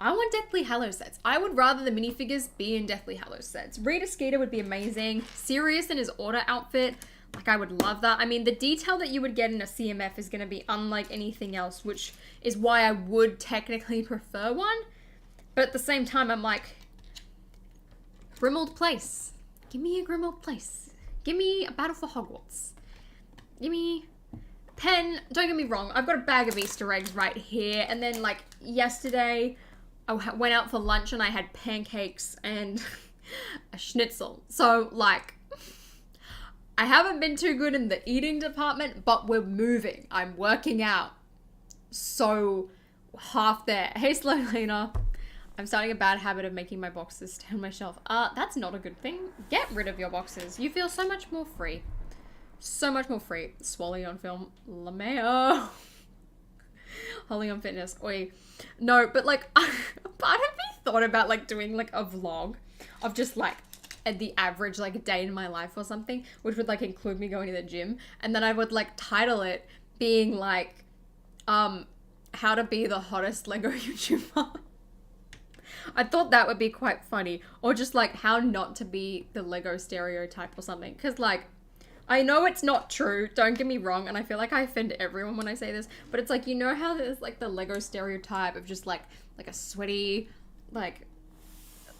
I want Deathly Hallows sets. I would rather the minifigures be in Deathly Hallows sets. Rita Skeeter would be amazing. Sirius in his Order outfit, like, I would love that. I mean, the detail that you would get in a CMF is going to be unlike anything else, which is why I would technically prefer one. But at the same time, I'm like, Grimmauld Place. Give me a Grimmauld Place. Give me a Battle for Hogwarts. Give me Pen. Don't get me wrong. I've got a bag of Easter eggs right here. And then, like, yesterday, I went out for lunch and I had pancakes and a schnitzel. So, like, I haven't been too good in the eating department, but we're moving. I'm working out. So, half there. Hey, Slow Lena. I'm starting a bad habit of making my boxes stay on my shelf. That's not a good thing. Get rid of your boxes. You feel so much more free. So much more free. HollyOnFilm. LaMeo. HollyOnFitness. Oi. No, but like, part of me thought about like doing like a vlog of just like at the average like a day in my life or something, which would like include me going to the gym, and then I would like title it being like, how to be the hottest Lego YouTuber. I thought that would be quite funny. Or just like how not to be the Lego stereotype or something. Because like, I know it's not true, don't get me wrong, and I feel like I offend everyone when I say this, but it's like, you know how there's like the Lego stereotype of just like a sweaty, like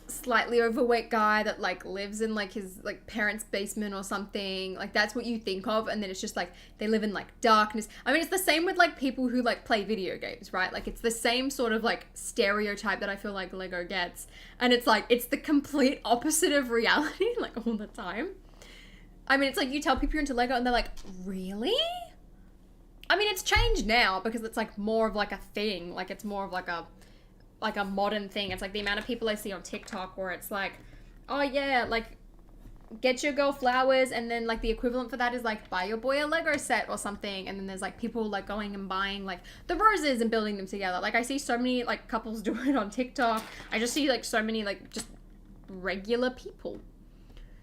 slightly overweight guy that like lives in like his like parents' basement or something. Like, that's what you think of, and then it's just like they live in like darkness. I mean, it's the same with like people who like play video games, right? Like, it's the same sort of like stereotype that I feel like Lego gets, and it's like, it's the complete opposite of reality like all the time. I mean, it's like you tell people you're into Lego and they're like, really? I mean, it's changed now because it's like more of like a thing. Like, it's more of like a modern thing. It's like the amount of people I see on TikTok where it's like, oh yeah, like get your girl flowers, and then like the equivalent for that is like buy your boy a Lego set or something, and then there's like people like going and buying like the roses and building them together. Like, I see so many like couples do it on TikTok. I just see like so many like just regular people.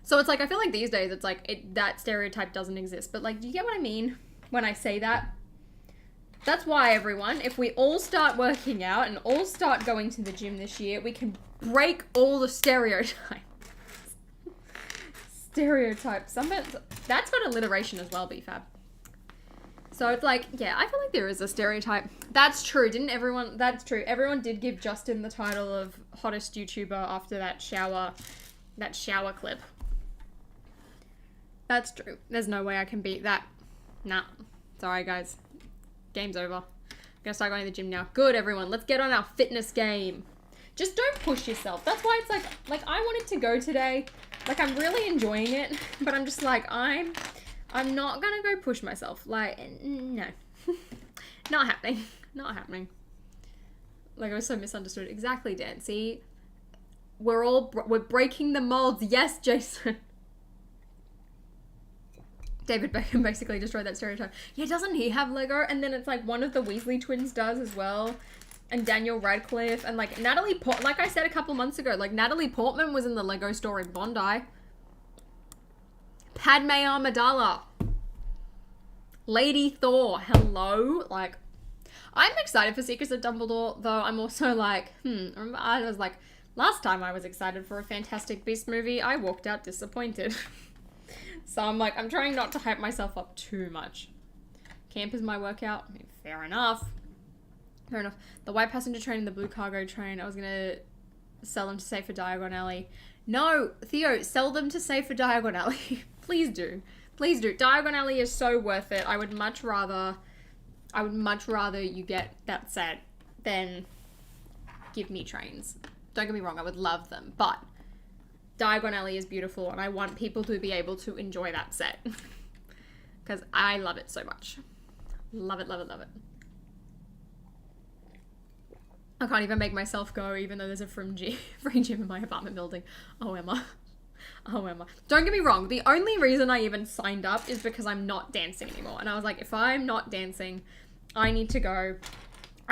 So it's like, I feel like these days it's like that stereotype doesn't exist. But like, do you get what I mean when I say that? That's why, everyone, if we all start working out and all start going to the gym this year, we can break all the stereotypes. That's got alliteration as well, BFAB. So it's like, yeah, I feel like there is a stereotype. That's true. That's true. Everyone did give Justin the title of hottest YouTuber after that shower clip. That's true. There's no way I can beat that. Nah. Sorry, guys. Game's over. I'm gonna start going to the gym now. Good, everyone. Let's get on our fitness game. Just don't push yourself. That's why it's like I wanted to go today. Like, I'm really enjoying it, but I'm just like, I'm not gonna go push myself. Like, no. Not happening. Not happening. Like, I was so misunderstood. Exactly, Dan. See? We're breaking the molds. Yes, Jason. David Beckham basically destroyed that stereotype. Yeah, doesn't he have Lego? And then it's like one of the Weasley twins does as well. And Daniel Radcliffe. And like Natalie like I said a couple months ago, like Natalie Portman was in the Lego store in Bondi. Padme Amidala. Lady Thor. Hello. Like, I'm excited for Secrets of Dumbledore, though I'm also like, I was like, last time I was excited for a Fantastic Beasts movie, I walked out disappointed. So I'm like, I'm trying not to hype myself up too much. Camp is my workout. I mean, fair enough. Fair enough. The white passenger train and the blue cargo train, I was going to sell them to save for Diagon Alley. No, Theo, sell them to save for Diagon Alley. Please do. Please do. Diagon Alley is so worth it. I would much rather you get that set than give me trains. Don't get me wrong, I would love them, but Diagon Alley is beautiful and I want people to be able to enjoy that set. Because I love it so much. Love it, love it, love it. I can't even make myself go even though there's a free gym in my apartment building. Oh, Emma. Oh, Emma. Don't get me wrong. The only reason I even signed up is because I'm not dancing anymore. And I was like, if I'm not dancing, I need to go.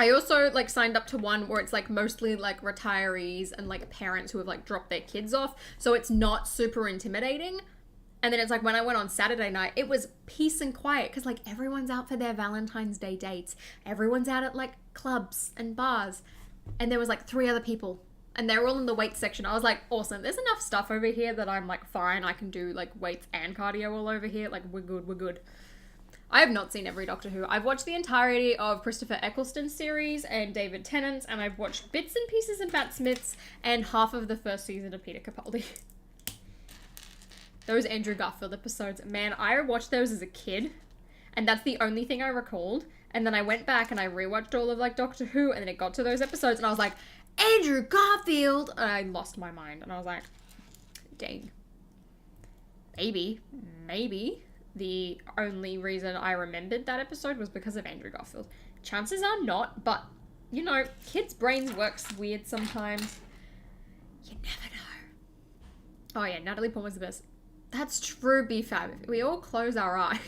I also like signed up to one where it's like mostly like retirees and like parents who have like dropped their kids off. So it's not super intimidating. And then it's like when I went on Saturday night, it was peace and quiet because like everyone's out for their Valentine's Day dates. Everyone's out at like clubs and bars. And there was like 3 other people and they're all in the weights section. I was like, awesome. There's enough stuff over here that I'm like, fine. I can do like weights and cardio all over here. Like we're good. We're good. I have not seen every Doctor Who. I've watched the entirety of Christopher Eccleston's series and David Tennant's, and I've watched bits and pieces of Matt Smith's and half of the first season of Peter Capaldi. Those Andrew Garfield episodes, man, I watched those as a kid, and that's the only thing I recalled. And then I went back and I rewatched all of like Doctor Who, and then it got to those episodes, and I was like, Andrew Garfield! And I lost my mind, and I was like, dang. Maybe the only reason I remembered that episode was because of Andrew Garfield. Chances are not, but, you know, kids' brains works weird sometimes. You never know. Oh yeah, Natalie Portman's the best. That's true, B-Fab. If we all close our eyes.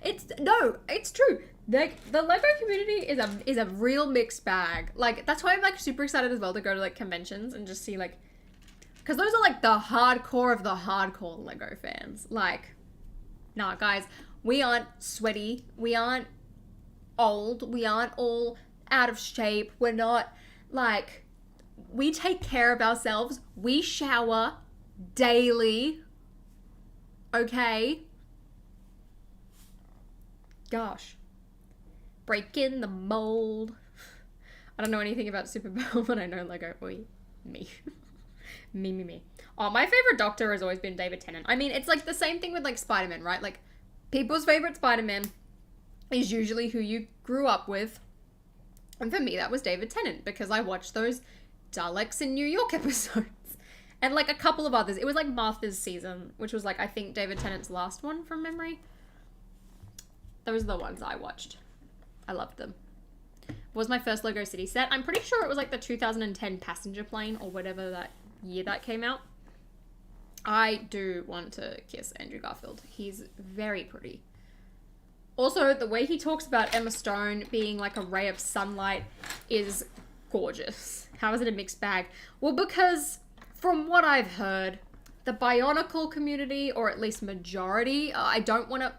It's true. Like, the Lego community is a real mixed bag. Like, that's why I'm, like, super excited as well to go to, like, conventions and just see, like, because those are, like, the hardcore of the hardcore Lego fans. Like, nah, guys, we aren't sweaty. We aren't old. We aren't all out of shape. We're not, like, we take care of ourselves. We shower daily. Okay? Gosh. Breaking the mold. I don't know anything about Superbowl, but I know Lego. Oi, me. Me. Oh, my favorite Doctor has always been David Tennant. I mean, it's like the same thing with like Spider-Man, right? Like, people's favorite Spider-Man is usually who you grew up with. And for me, that was David Tennant because I watched those Daleks in New York episodes. And like a couple of others. It was like Martha's season, which was like, I think David Tennant's last one from memory. Those are the ones I watched. I loved them. Was my first Lego City set. I'm pretty sure it was like the 2010 passenger plane or whatever that year that came out. I do want to kiss Andrew Garfield. He's very pretty. Also, the way he talks about Emma Stone being like a ray of sunlight is gorgeous. How is it a mixed bag? Well, because from what I've heard, the Bionicle community, or at least majority, I don't want to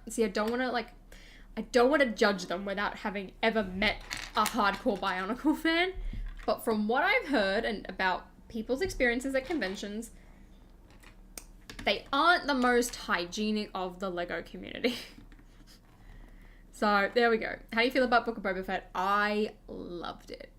judge them without having ever met a hardcore Bionicle fan. But from what I've heard and about people's experiences at conventions, they aren't the most hygienic of the Lego community. So, there we go. How do you feel about Book of Boba Fett? I loved it.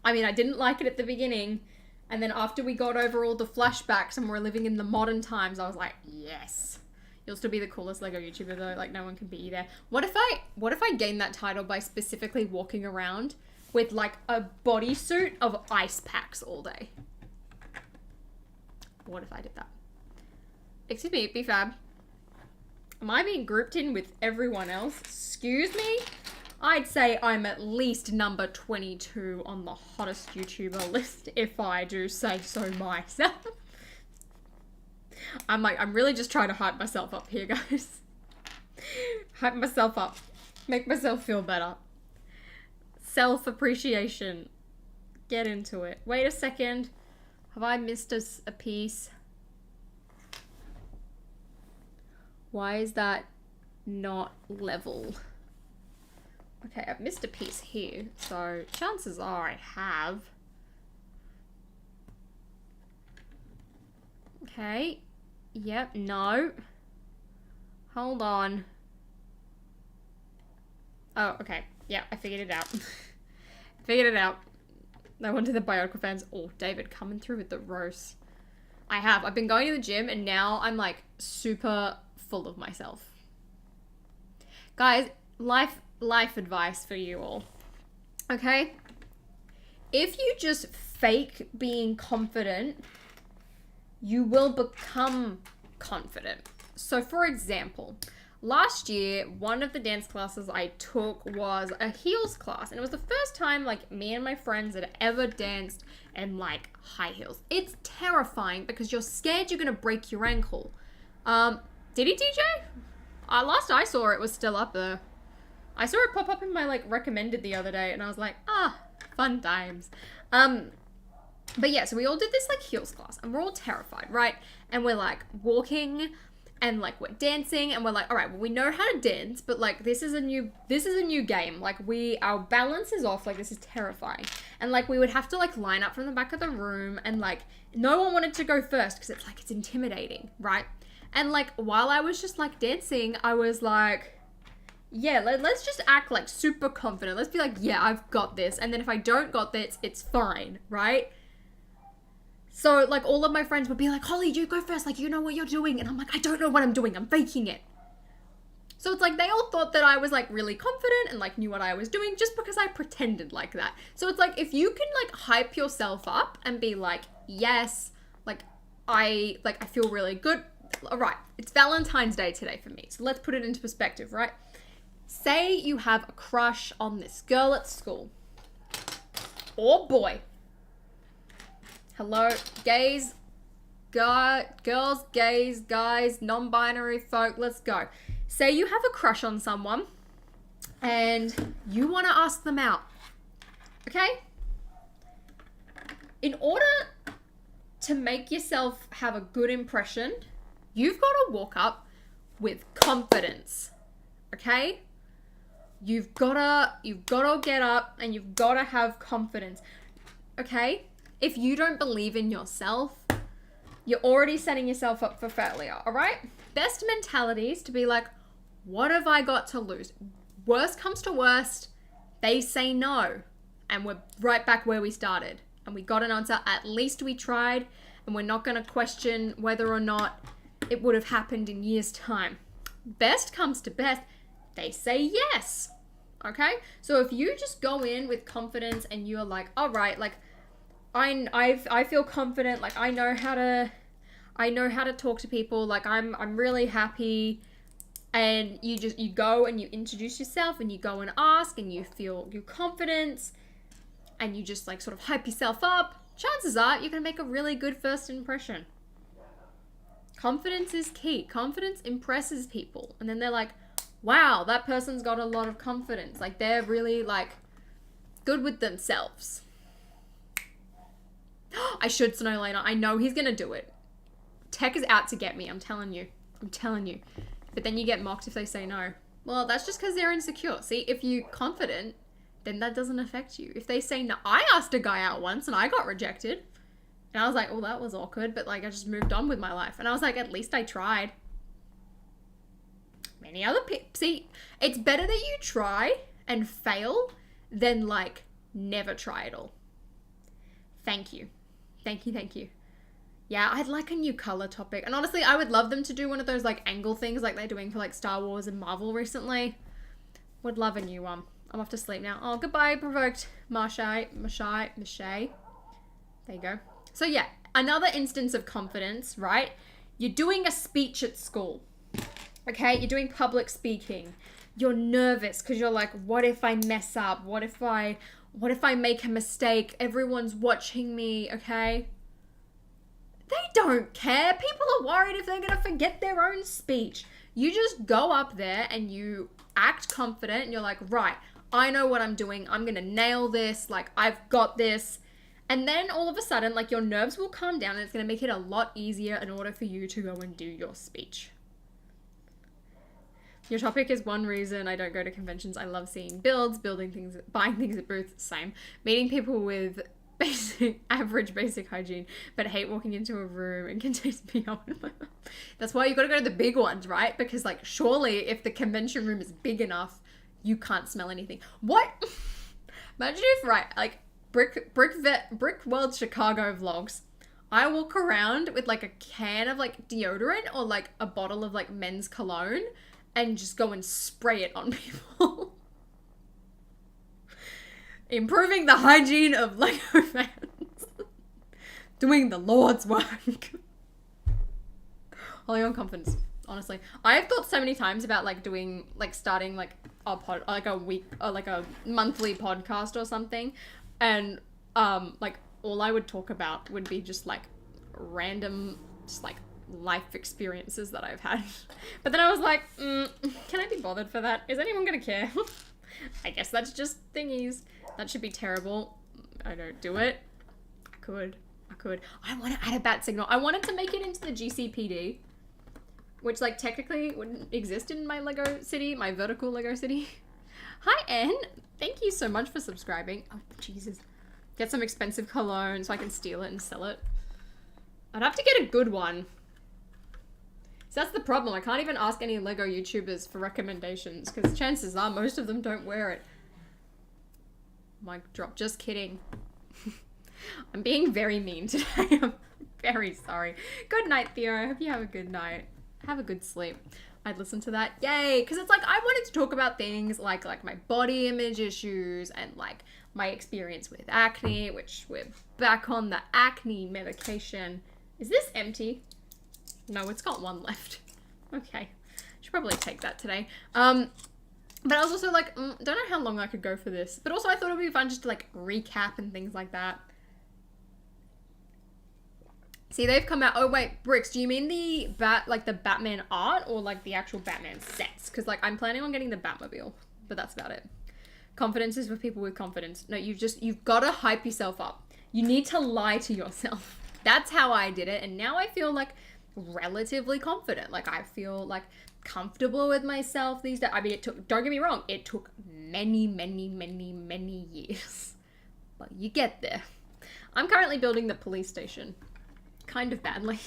I mean, I didn't like it at the beginning, and then after we got over all the flashbacks and we're living in the modern times, I was like, yes. You'll still be the coolest Lego YouTuber though, like no one can beat you there. What if I gained that title by specifically walking around with like a bodysuit of ice packs all day? What if I did that? Excuse me, B-Fab. Am I being grouped in with everyone else? Excuse me? I'd say I'm at least number 22 on the hottest YouTuber list, if I do say so myself. I'm really just trying to hype myself up here, guys. Hype myself up. Make myself feel better. Self-appreciation. Get into it. Wait a second. Have I missed a piece? Why is that not level? Okay, I've missed a piece here, so chances are I have. Okay. Yep, no. Hold on. Oh, okay. Yeah, I figured it out. Figured it out. I went to the Biocra fans. Oh, David coming through with the roast. I have. I've been going to the gym and now I'm like super full of myself. Guys, life advice for you all. Okay? If you just fake being confident, you will become confident. So for example, last year, one of the dance classes I took was a heels class. And it was the first time like me and my friends had ever danced in like high heels. It's terrifying because you're scared you're gonna break your ankle. Did he, DJ? Last I saw it was still up there. I saw it pop up in my like recommended the other day and I was like, fun times. But yeah, so we all did this like heels class and we're all terrified, right? And we're like walking and like we're dancing and we're like, all right, well, we know how to dance, but like this is a new game. Like our balance is off. Like this is terrifying. And like we would have to like line up from the back of the room and like no one wanted to go first because it's intimidating, right? And like while I was just like dancing, I was like, yeah, let's just act like super confident. Let's be like, yeah, I've got this. And then if I don't got this, it's fine, right? So like all of my friends would be like, Holly, you go first. Like, you know what you're doing. And I'm like, I don't know what I'm doing. I'm faking it. So it's like they all thought that I was like really confident and like knew what I was doing just because I pretended like that. So it's like if you can like hype yourself up and be like, yes, I feel really good. All right, it's Valentine's Day today for me. So let's put it into perspective, right? Say you have a crush on this girl at school or boy. Hello, gays, girls, gays, guys, non-binary folk, let's go. Say you have a crush on someone and you want to ask them out, okay? In order to make yourself have a good impression, you've got to walk up with confidence, okay? You've got to get up and you've got to have confidence, okay? If you don't believe in yourself, you're already setting yourself up for failure, all right? Best mentality is to be like, what have I got to lose? Worst comes to worst, they say no, and we're right back where we started. And we got an answer, at least we tried, and we're not going to question whether or not it would have happened in years' time. Best comes to best, they say yes, okay? So if you just go in with confidence and you're like, all right, like, I feel confident, like I know how to talk to people, like I'm really happy, and you go and you introduce yourself and you go and ask and you feel your confidence and you just like sort of hype yourself up, chances are you're gonna make a really good first impression. Confidence is key. Confidence impresses people and then they're like, wow, that person's got a lot of confidence, like they're really like good with themselves. I should snow later. I know he's gonna do it. Tech is out to get me, I'm telling you. But then you get mocked if they say no. Well, that's just because they're insecure. See, if you're confident, then that doesn't affect you. If they say no, I asked a guy out once and I got rejected. And I was like, oh, that was awkward, but like I just moved on with my life. And I was like, at least I tried. Many other people, see, it's better that you try and fail than like never try at all. Thank you. Yeah, I'd like a new color topic. And honestly, I would love them to do one of those like angle things like they're doing for like Star Wars and Marvel recently. Would love a new one. I'm off to sleep now. Oh, goodbye, provoked Mache. There you go. So yeah, another instance of confidence, right? You're doing a speech at school. Okay, you're doing public speaking. You're nervous because you're like, what if I mess up? What if I make a mistake? Everyone's watching me, okay? They don't care. People are worried if they're going to forget their own speech. You just go up there and you act confident and you're like, right, I know what I'm doing. I'm going to nail this. Like, I've got this. And then all of a sudden, like, your nerves will calm down and it's going to make it a lot easier in order for you to go and do your speech. Your topic is one reason I don't go to conventions. I love seeing builds, building things, buying things at booths, same. Meeting people with average basic hygiene, but hate walking into a room and can taste beyond my mouth. That's why you gotta go to the big ones, right? Because like surely if the convention room is big enough, you can't smell anything. What? Imagine if, right, like Brick World Chicago vlogs, I walk around with like a can of like deodorant or like a bottle of like men's cologne and just go and spray it on people. Improving the hygiene of Lego fans. Doing the Lord's work. Holly on confidence. Honestly, I have thought so many times about like doing, like starting like a pod, like a week or like a monthly podcast or something, and like all I would talk about would be just like random, just like life experiences that I've had. But then I was like, can I be bothered for that? Is anyone gonna care? I guess that's just thingies. That should be terrible. I don't do it. I could. I want to add a bat signal. I wanted to make it into the GCPD, which like technically wouldn't exist in my Lego city, my vertical Lego city. Hi, Anne. Thank you so much for subscribing. Oh, Jesus. Get some expensive cologne so I can steal it and sell it. I'd have to get a good one. So that's the problem. I can't even ask any Lego YouTubers for recommendations because chances are most of them don't wear it. Mic drop. Just kidding. I'm being very mean today. I'm very sorry. Good night, Theo. I hope you have a good night. Have a good sleep. I'd listen to that. Yay! Because it's like I wanted to talk about things like my body image issues and like my experience with acne, which we're back on the acne medication. Is this empty? No, it's got one left. Okay. Should probably take that today. But I was also like, don't know how long I could go for this. But also I thought it would be fun just to like recap and things like that. See, they've come out. Oh wait, Bricks, do you mean the Batman art or like the actual Batman sets? Because like I'm planning on getting the Batmobile, but that's about it. Confidence is for people with confidence. No, you've got to hype yourself up. You need to lie to yourself. That's how I did it. And now I feel like relatively confident. Like I feel like comfortable with myself these days. I mean, don't get me wrong, it took many years, but you get there. I'm currently building the police station. Kind of badly.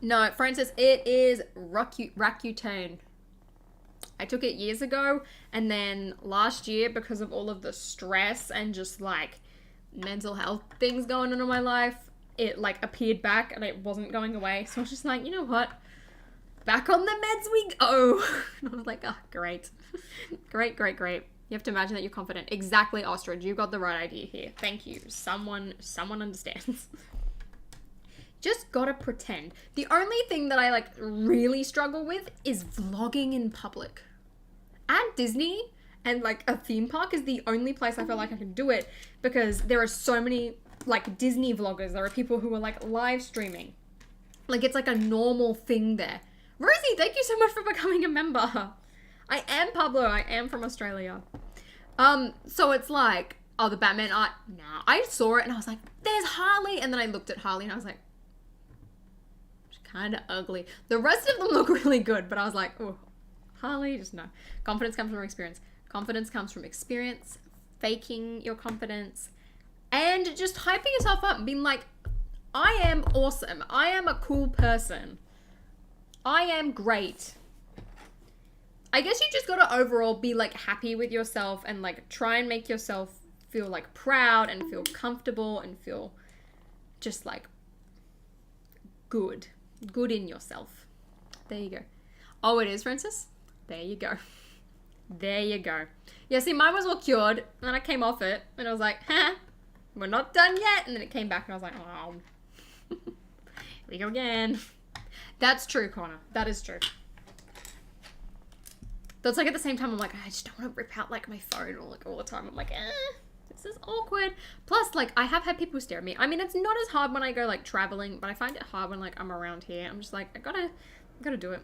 No, Francis, it is Rakuten. I took it years ago, and then last year, because of all of the stress and just like mental health things going on in my life, it like appeared back and it wasn't going away. So I was just like, you know what? Back on the meds we go. And I was like, oh, great. Great. You have to imagine that you're confident. Exactly, Ostrich. You got the right idea here. Thank you. Someone understands. Just gotta pretend. The only thing that I like really struggle with is vlogging in public. At Disney and like a theme park is the only place I feel like I can do it because there are so many like Disney vloggers. There are people who are like live streaming. Like it's like a normal thing there. Rosie, thank you so much for becoming a member. I am Pablo. I am from Australia. So it's like, oh, the Batman art. Nah, I saw it and I was like, there's Harley. And then I looked at Harley and I was like, she's kind of ugly. The rest of them look really good, but I was like, oh, Harley, just no. Confidence comes from experience. Confidence comes from experience, faking your confidence, and just hyping yourself up and being like, I am awesome. I am a cool person. I am great. I guess you just gotta overall be like happy with yourself and like try and make yourself feel like proud and feel comfortable and feel just like good in yourself. There you go. Oh, it is, Francis? There you go. Yeah, see, mine was all cured and then I came off it and I was like, we're not done yet. And then it came back and I was like, oh, here we go again. That's true, Connor. That is true. That's like at the same time, I'm like, I just don't want to rip out like my phone all the time. I'm like, this is awkward. Plus, like, I have had people stare at me. I mean, it's not as hard when I go like traveling, but I find it hard when like I'm around here. I'm just like, I gotta do it.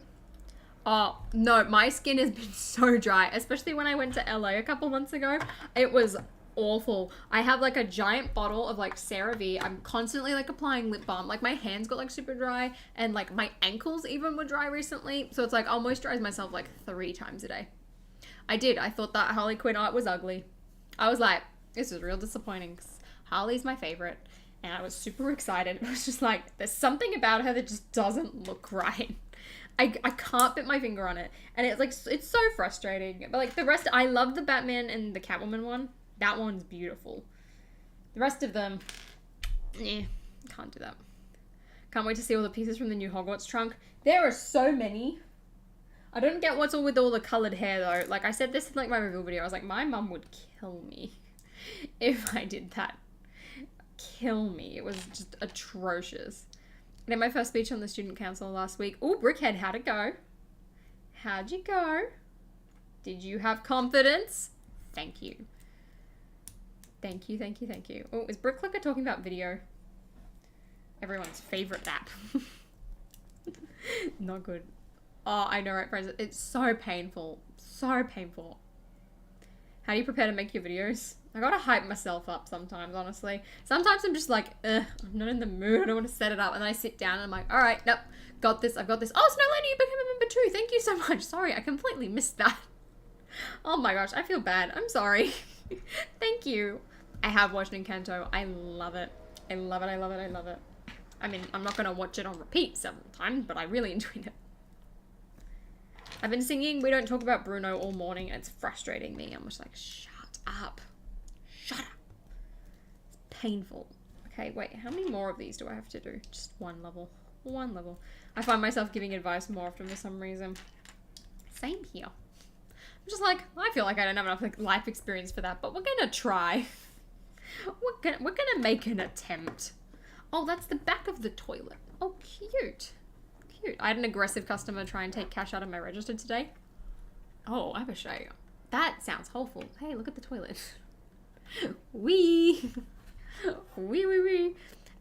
Oh, no, my skin has been so dry, especially when I went to LA a couple months ago. It was awful. I have like a giant bottle of like CeraVe. I'm constantly like applying lip balm. Like my hands got like super dry and like my ankles even were dry recently. So it's like I'll moisturize myself like 3 times a day. I thought that Harley Quinn art was ugly. I was like, this is real disappointing. Harley's my favorite, and I was super excited. I was just like, there's something about her that just doesn't look right. I can't put my finger on it, and it's like, it's so frustrating. But like the rest, I love the Batman and the Catwoman one. That one's beautiful. The rest of them, can't do that. Can't wait to see all the pieces from the new Hogwarts trunk. There are so many. I don't get what's all with all the colored hair though. Like I said this in like my reveal video. I was like, my mum would kill me if I did that. Kill me. It was just atrocious. I did my first speech on the student council last week. Oh, Brickhead, how'd it go? How'd you go? Did you have confidence? Thank you. Thank you, thank you, thank you. Oh, is Bricklicker talking about video? Everyone's favorite app. Not good. Oh, I know, right, friends? It's so painful. So painful. How do you prepare to make your videos? I gotta hype myself up sometimes, honestly. Sometimes I'm just like, I'm not in the mood. I don't want to set it up. And then I sit down and I'm like, all right, nope, got this. I've got this. Oh, Snow Lady, you became a member too. Thank you so much. Sorry, I completely missed that. Oh my gosh, I feel bad. I'm sorry. Thank you. I have watched Encanto. I love it. I love it. I love it. I love it. I mean, I'm not going to watch it on repeat sometimes, but I really enjoyed it. I've been singing We Don't Talk About Bruno all morning, and it's frustrating me. I'm just like, shut up. Shut up. It's painful. Okay, wait, how many more of these do I have to do? Just one level. One level. I find myself giving advice more often for some reason. Same here. I'm just like, I feel like I don't have enough like, life experience for that, but we're gonna try. We're gonna make an attempt. Oh, that's the back of the toilet. Oh, cute. Cute. I had an aggressive customer try and take cash out of my register today. Oh, I wish I... That sounds hopeful. Hey, look at the toilet. Wee. Wee.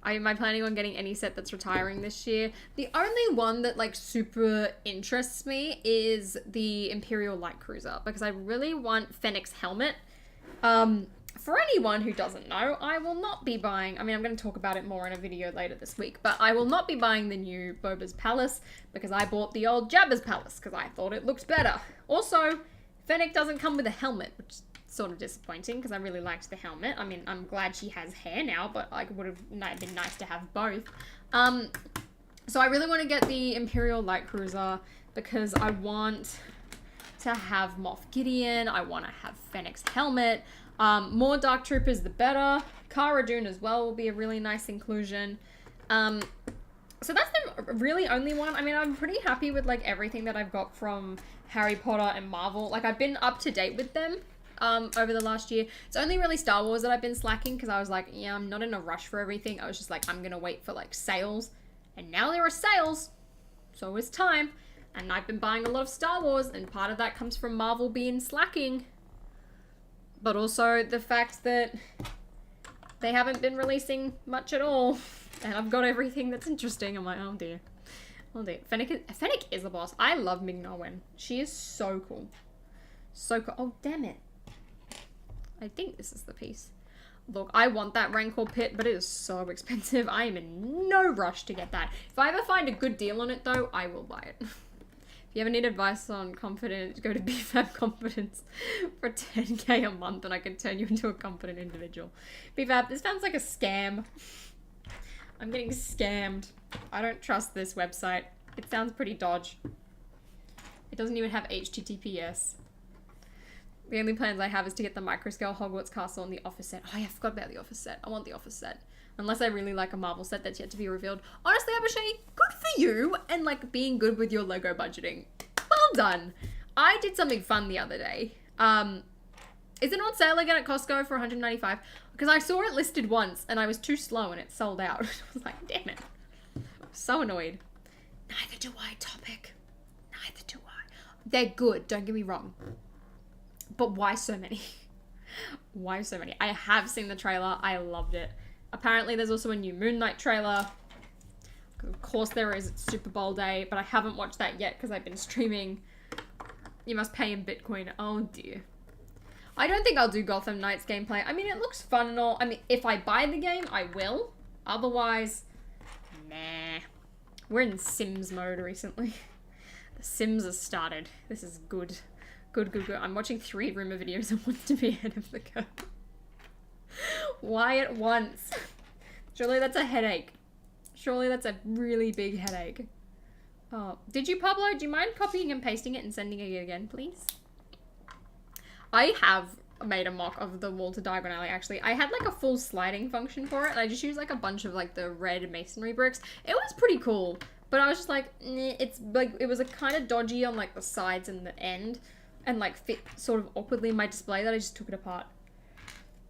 Am I planning on getting any set that's retiring this year? The only one that like super interests me is the Imperial Light Cruiser, because I really want Fennec's helmet. For anyone who doesn't know, I will not be buying, I mean, I'm going to talk about it more in a video later this week, but I will not be buying the new Boba's Palace because I bought the old Jabba's Palace because I thought it looked better. Also, Fennec doesn't come with a helmet, which is sort of disappointing because I really liked the helmet. I mean, I'm glad she has hair now, but like, it would have been nice to have both. So I really want to get the Imperial Light Cruiser because I want to have Moff Gideon, I want to have Fennec's helmet. More Dark Troopers, the better. Cara Dune as well will be a really nice inclusion. So that's the really only one. I mean, I'm pretty happy with like everything that I've got from Harry Potter and Marvel. Like I've been up to date with them over the last year. It's only really Star Wars that I've been slacking because I was like, yeah, I'm not in a rush for everything. I was just like, I'm gonna wait for like sales. And now there are sales. So it's time. And I've been buying a lot of Star Wars, and part of that comes from Marvel being slacking. But also the fact that they haven't been releasing much at all. And I've got everything that's interesting. I'm like, oh dear. Oh dear. Fennec is the boss. I love Ming-Na Wen. She is so cool. So cool. Oh, damn it. I think this is the piece. Look, I want that Rancor pit, but it is so expensive. I am in no rush to get that. If I ever find a good deal on it, though, I will buy it. If you ever need advice on confidence, go to BFAB Confidence for 10k a month and I can turn you into a confident individual. BFAB, this sounds like a scam. I'm getting scammed. I don't trust this website. It sounds pretty dodge. It doesn't even have HTTPS. The only plans I have is to get the microscale Hogwarts Castle and the Office set. Oh yeah, I forgot about the Office set. I want the Office set. Unless I really like a Marvel set that's yet to be revealed. Honestly, Abhishek, good for you and like being good with your Lego budgeting. Well done. I did something fun the other day. Is it on sale again at Costco for $195? Because I saw it listed once and I was too slow and it sold out. I was like, damn it. I'm so annoyed. Neither do I, Topic. Neither do I. They're good, don't get me wrong. But why so many? Why so many? I have seen the trailer. I loved it. Apparently there's also a new Moon Knight trailer. Of course there is. It's Super Bowl day, but I haven't watched that yet because I've been streaming. You must pay in Bitcoin. Oh dear. I don't think I'll do Gotham Knights gameplay. I mean, it looks fun and all. I mean, if I buy the game, I will. Otherwise, nah. We're in Sims mode recently. The Sims has started. This is good. Good. I'm watching 3 rumor videos and want to be ahead of the curve. Why at once? Surely that's a headache. Surely that's a really big headache. Oh, did you, Pablo? Do you mind copying and pasting it and sending it again, please? I have made a mock of the wall to diagonal alley, actually. I had like a full sliding function for it, and I just used like a bunch of like the red masonry bricks. It was pretty cool, but I was just like, it's like, it was a kind of dodgy on like the sides and the end, and like fit sort of awkwardly in my display that I just took it apart.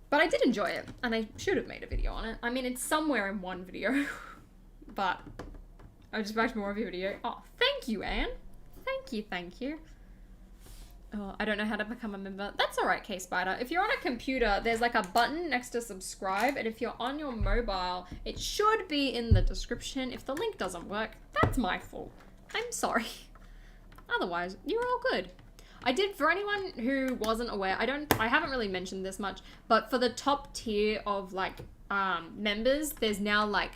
But I did enjoy it, and I should have made a video on it. I mean, it's somewhere in one video, but I just watched more of your video. Oh, thank you, Anne. Thank you. Oh, I don't know how to become a member. That's all right, K-Spider. If you're on a computer, there's like a button next to subscribe, and if you're on your mobile, it should be in the description. If the link doesn't work, that's my fault. I'm sorry. Otherwise, you're all good. I did, for anyone who wasn't aware, I haven't really mentioned this much, but for the top tier of like members, there's now like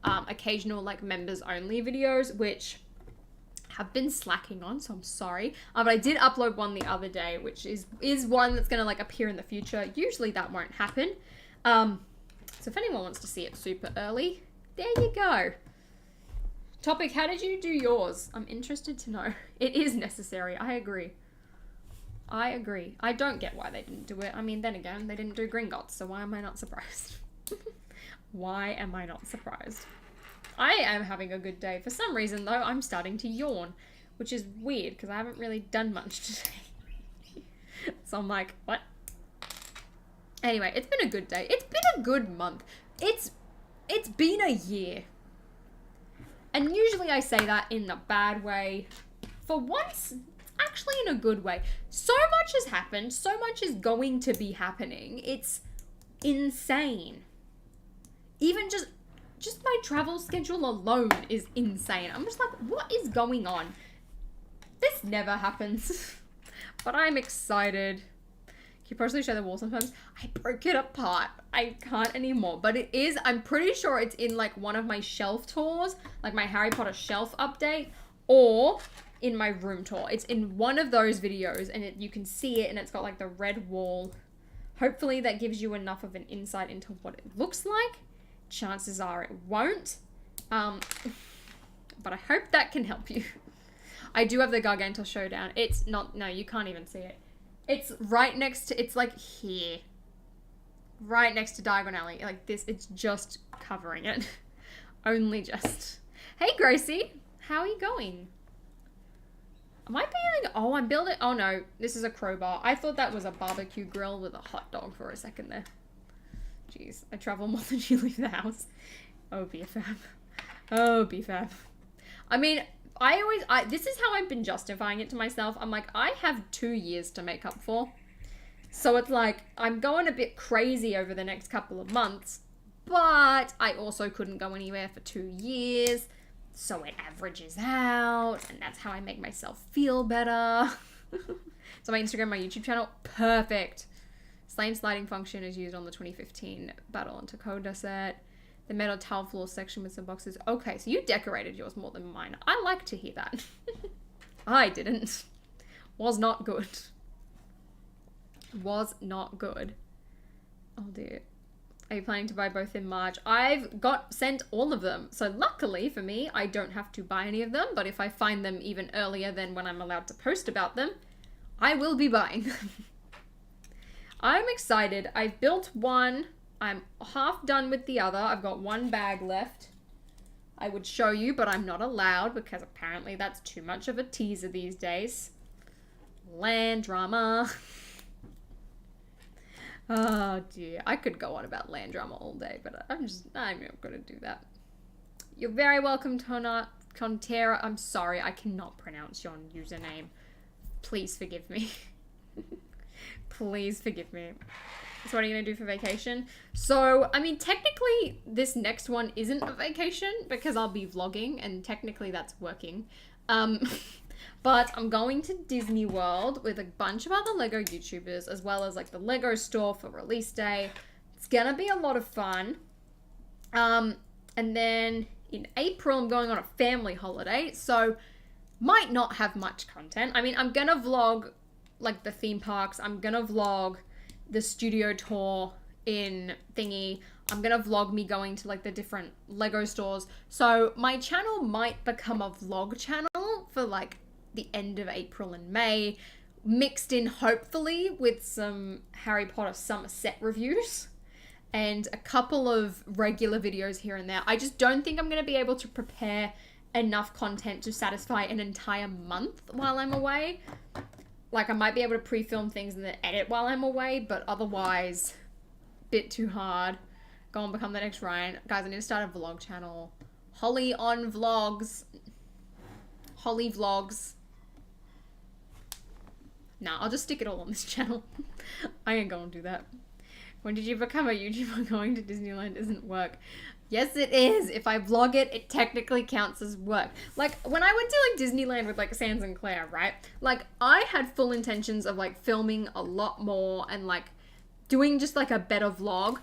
occasional like members only videos, which have been slacking on, so I'm sorry. But I did upload one the other day, which is one that's gonna like appear in the future. Usually that won't happen. So if anyone wants to see it super early, there you go. Topic, how did you do yours? I'm interested to know. It is necessary, I agree. I don't get why they didn't do it. I mean, then again, they didn't do Gringotts, so why am I not surprised? Why am I not surprised? I am having a good day. For some reason, though, I'm starting to yawn, which is weird because I haven't really done much today. So I'm like, what? Anyway, it's been a good day. It's been a good month. It's been a year. And usually I say that in the bad way. For once, it's actually in a good way. So much has happened. So much is going to be happening. It's insane. Even just my travel schedule alone is insane. I'm just like, what is going on? This never happens. But I'm excited. Can you possibly show the wall sometimes? I broke it apart. I can't anymore. But it is, I'm pretty sure it's in like one of my shelf tours, like my Harry Potter shelf update, or in my room tour. It's in one of those videos, and you can see it, and it's got like the red wall. Hopefully that gives you enough of an insight into what it looks like. Chances are it won't, but I hope that can help you. I do have the Gargantuar Showdown. It's not, no, you can't even see it. It's right next to, it's like here. Right next to Diagon Alley. Like this, it's just covering it. Only just. Hey Gracie, how are you going? Am I building, oh, I'm building, oh no, this is a crowbar. I thought that was a barbecue grill with a hot dog for a second there. Jeez, I travel more than you leave the house. Oh, BFF. Oh, BFF. I mean, this is how I've been justifying it to myself. I'm like, I have 2 years to make up for. So it's like, I'm going a bit crazy over the next couple of months, but I also couldn't go anywhere for 2 years. So it averages out, and that's how I make myself feel better. So my Instagram, my YouTube channel, perfect. Same sliding function is used on the 2015 Battle on Takoda set. The metal tile floor section with some boxes. Okay, so you decorated yours more than mine. I like to hear that. I didn't. Was not good. Was not good. Oh dear. Are you planning to buy both in March? I've got sent all of them. So luckily for me, I don't have to buy any of them. But if I find them even earlier than when I'm allowed to post about them, I will be buying them. I'm excited. I've built one. I'm half done with the other. I've got one bag left. I would show you, but I'm not allowed because apparently that's too much of a teaser these days. Land drama. Oh dear. I could go on about land drama all day, but I'm not going to do that. You're very welcome, Contera. I'm sorry, I cannot pronounce your username. Please forgive me. Please forgive me. So what are you going to do for vacation? So, I mean, technically, this next one isn't a vacation because I'll be vlogging, and technically that's working. But I'm going to Disney World with a bunch of other LEGO YouTubers, as well as, like, the LEGO store for release day. It's going to be a lot of fun. And then in April, I'm going on a family holiday, so might not have much content. I mean, I'm going to vlog like the theme parks. I'm gonna vlog the studio tour in thingy. I'm gonna vlog me going to like the different Lego stores. So my channel might become a vlog channel for like the end of April and May, mixed in hopefully with some Harry Potter summer set reviews and a couple of regular videos here and there. I just don't think I'm going to be able to prepare enough content to satisfy an entire month while I'm away. Like, I might be able to pre-film things and then edit while I'm away, but otherwise, bit too hard. Go and become the next Ryan. Guys, I need to start a vlog channel. Holly on Vlogs. Holly Vlogs. Nah, I'll just stick it all on this channel. I ain't gonna do that. When did you become a YouTuber? Going to Disneyland isn't work. Yes, it is. If I vlog it, it technically counts as work. Like, when I went to, like, Disneyland with, like, Sans and Claire, right? Like, I had full intentions of, like, filming a lot more and, like, doing just, like, a better vlog.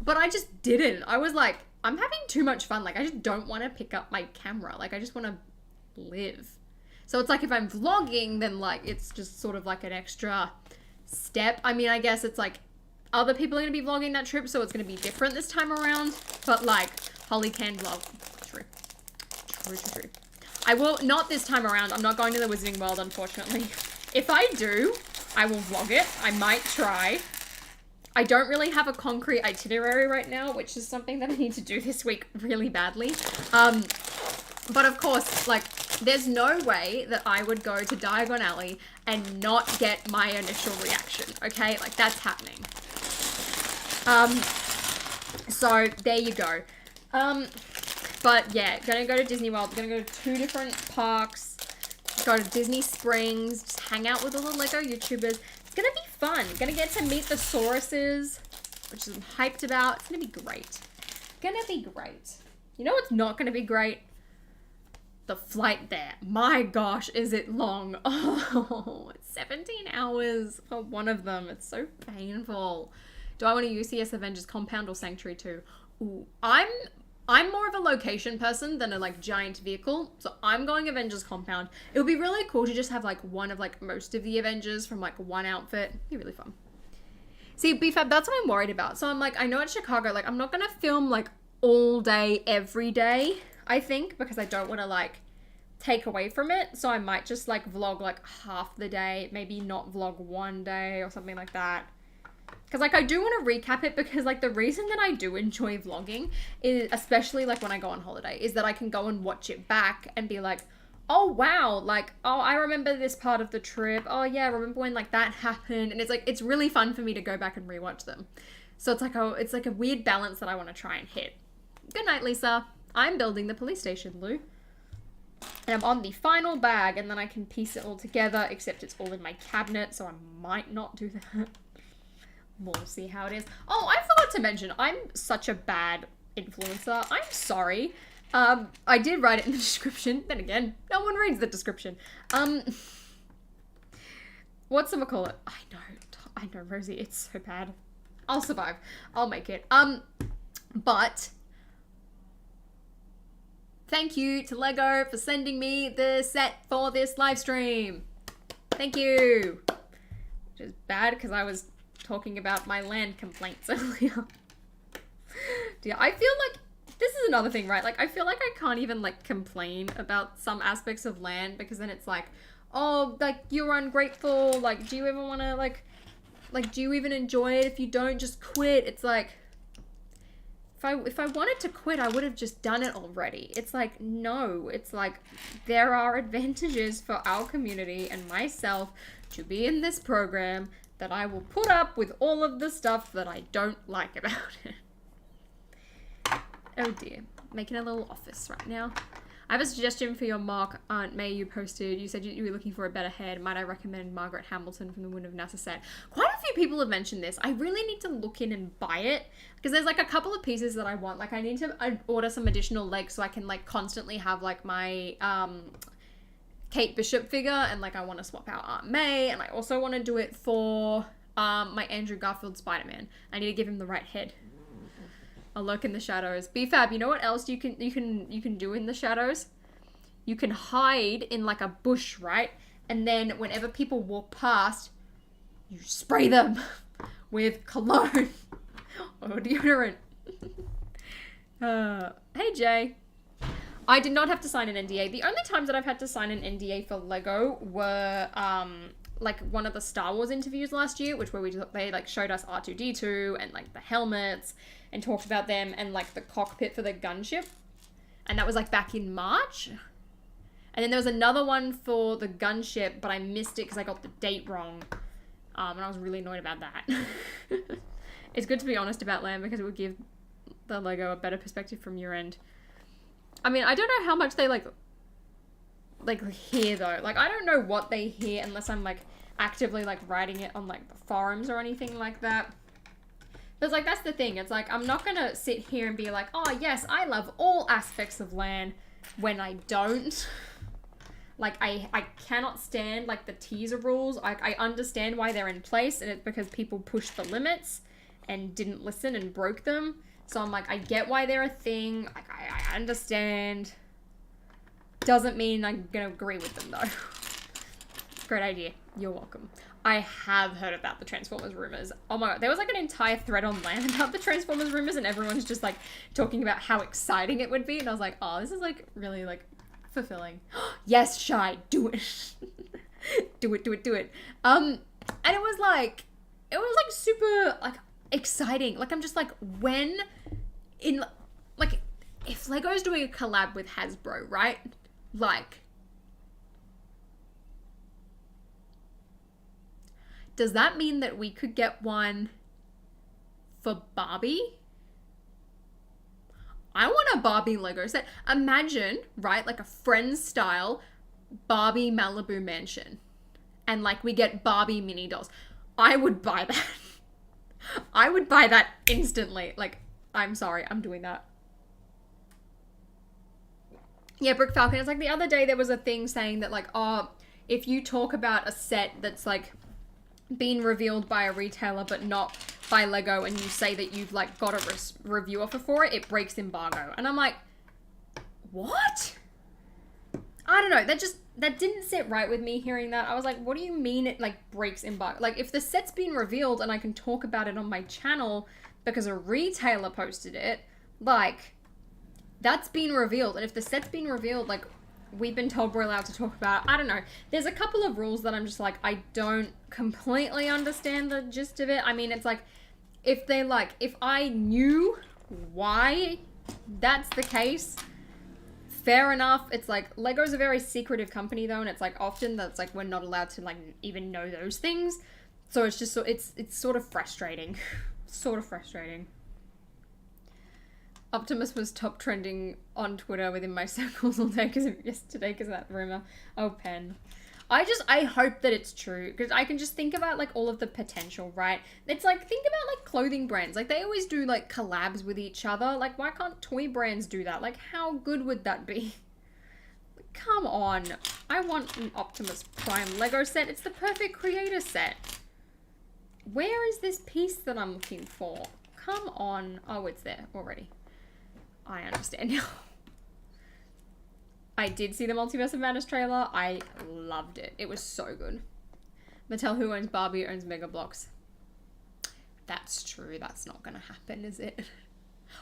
But I just didn't. I was like, I'm having too much fun. Like, I just don't want to pick up my camera. Like, I just want to live. So it's like, if I'm vlogging, then, like, it's just sort of, like, an extra step. I mean, I guess it's, like, other people are going to be vlogging that trip, so it's going to be different this time around. But, like, Holly can vlog. True. True, true, true. I will, not this time around. I'm not going to the Wizarding World, unfortunately. If I do, I will vlog it. I might try. I don't really have a concrete itinerary right now, which is something that I need to do this week really badly. But of course, like, there's no way that I would go to Diagon Alley and not get my initial reaction, okay? Like, that's happening. So there you go. But yeah, gonna go to Disney World. Gonna go to 2 different parks. Go to Disney Springs. Just hang out with all the Lego YouTubers. It's gonna be fun. Gonna get to meet the Sauruses, which I'm hyped about. It's gonna be great. Gonna be great. You know what's not gonna be great? The flight there. My gosh, is it long? Oh, it's 17 hours for one of them. It's so painful. Do I want to UCS Avengers Compound or Sanctuary 2? Ooh, I'm more of a location person than a, like, giant vehicle, so I'm going Avengers Compound. It would be really cool to just have, like, one of, like, most of the Avengers from, like, one outfit. It'd be really fun. See, BFAB, that's what I'm worried about. So I'm like, I know at Chicago, like, I'm not gonna film, like, all day, every day, I think, because I don't want to, like, take away from it. So I might just, like, vlog, like, half the day, maybe not vlog one day or something like that. Because, like, I do want to recap it because, like, the reason that I do enjoy vlogging is, especially, like, when I go on holiday, is that I can go and watch it back and be like, oh, wow, like, oh, I remember this part of the trip. Oh, yeah, I remember when, like, that happened. And it's, like, it's really fun for me to go back and rewatch them. So it's like a weird balance that I want to try and hit. Good night, Lisa. I'm building the police station, Lou. And I'm on the final bag, and then I can piece it all together, except it's all in my cabinet, so I might not do that. We'll see how it is. Oh, I forgot to mention, I'm such a bad influencer. I'm sorry. I did write it in the description. Then again, no one reads the description. Whatchamacallit? I know, Rosie, it's so bad. I'll survive. I'll make it. But thank you to Lego for sending me the set for this live stream. Thank you. Which is bad because I was talking about my land complaints earlier. Dear, I feel like this is another thing, right? Like, I feel like I can't even, like, complain about some aspects of land because then it's like, oh, like, you're ungrateful. Like, do you ever want to, like, do you even enjoy it? If you don't, just quit. It's like, if I wanted to quit, I would have just done it already. It's like, no. It's like, there are advantages for our community and myself to be in this program that I will put up with all of the stuff that I don't like about it. Oh dear. Making a little office right now. I have a suggestion for your Mark Aunt May you posted. You said you were looking for a better head. Might I recommend Margaret Hamilton from the Wind of NASA set? Quite a few people have mentioned this. I really need to look in and buy it because there's, like, a couple of pieces that I want. Like, I need to order some additional legs so I can, like, constantly have, like, my Kate Bishop figure, and, like, I want to swap out Aunt May, and I also want to do it for my Andrew Garfield Spider-Man. I need to give him the right head. I'll lurk in the shadows. BFAB, you know what else you can do in the shadows? You can hide in, like, a bush, right? And then whenever people walk past, you spray them with cologne. Or deodorant. Hey, Jay. I did not have to sign an NDA. The only times that I've had to sign an NDA for Lego were, like, one of the Star Wars interviews last year, which where they, like, showed us R2-D2 and, like, the helmets and talked about them and, like, the cockpit for the gunship. And that was, like, back in March. And then there was another one for the gunship, but I missed it because I got the date wrong. And I was really annoyed about that. It's good to be honest about Lamb because it would give the Lego a better perspective from your end. I mean, I don't know how much they, like hear, though. Like, I don't know what they hear unless I'm, like, actively, like, writing it on, like, the forums or anything like that. But, it's like, that's the thing. It's like, I'm not gonna sit here and be like, oh, yes, I love all aspects of LAN when I don't. Like, I cannot stand, like, the teaser rules. I understand why they're in place, and it's because people pushed the limits and didn't listen and broke them. So I'm like, I get why they're a thing. Like, I understand. Doesn't mean I'm gonna agree with them, though. Great idea. You're welcome. I have heard about the Transformers rumors. Oh my god, there was like an entire thread on LAN about the Transformers rumors, and everyone's just like talking about how exciting it would be. And I was like, oh, this is like really like fulfilling. Yes, Shy, do it. do it. And it was like super like exciting. Like, I'm just like, when in like, if Lego's doing a collab with Hasbro, right? Like, does that mean that we could get one for Barbie? I want a Barbie Lego set. Imagine, right, like a Friends style Barbie Malibu mansion. And like we get Barbie mini dolls. I would buy that. I would buy that instantly. Like, I'm sorry, I'm doing that. Yeah, Brick Falcon, it's like the other day there was a thing saying that like, oh, if you talk about a set that's like been revealed by a retailer but not by Lego, and you say that you've like got a review offer for it, it breaks embargo. And I'm like, what? I don't know, that didn't sit right with me hearing that. I was like, what do you mean it like breaks embargo? Like, if the set's been revealed and I can talk about it on my channel because a retailer posted it, like, that's been revealed. And if the set's been revealed, like, we've been told we're allowed to talk about it. I don't know. There's a couple of rules that I'm just like, I don't completely understand the gist of it. I mean, it's like, if I knew why that's the case, fair enough. It's like, Lego's a very secretive company though, and it's like, often that's like, we're not allowed to like even know those things. So it's just, so it's sort of frustrating. Sort of frustrating. Optimus was top trending on Twitter within my circles all day because of that rumor. Oh, Pen. I hope that it's true, because I can just think about like all of the potential, right? It's like, think about like clothing brands. Like, they always do like collabs with each other. Like, why can't toy brands do that? Like, how good would that be? Like, come on. I want an Optimus Prime Lego set. It's the perfect creator set. Where is this piece that I'm looking for? Come on. Oh, it's there already. I understand now. I did see the Multiverse of Madness trailer. I loved it. It was so good. Mattel, who owns Barbie, owns Mega Bloks. That's true. That's not going to happen, is it?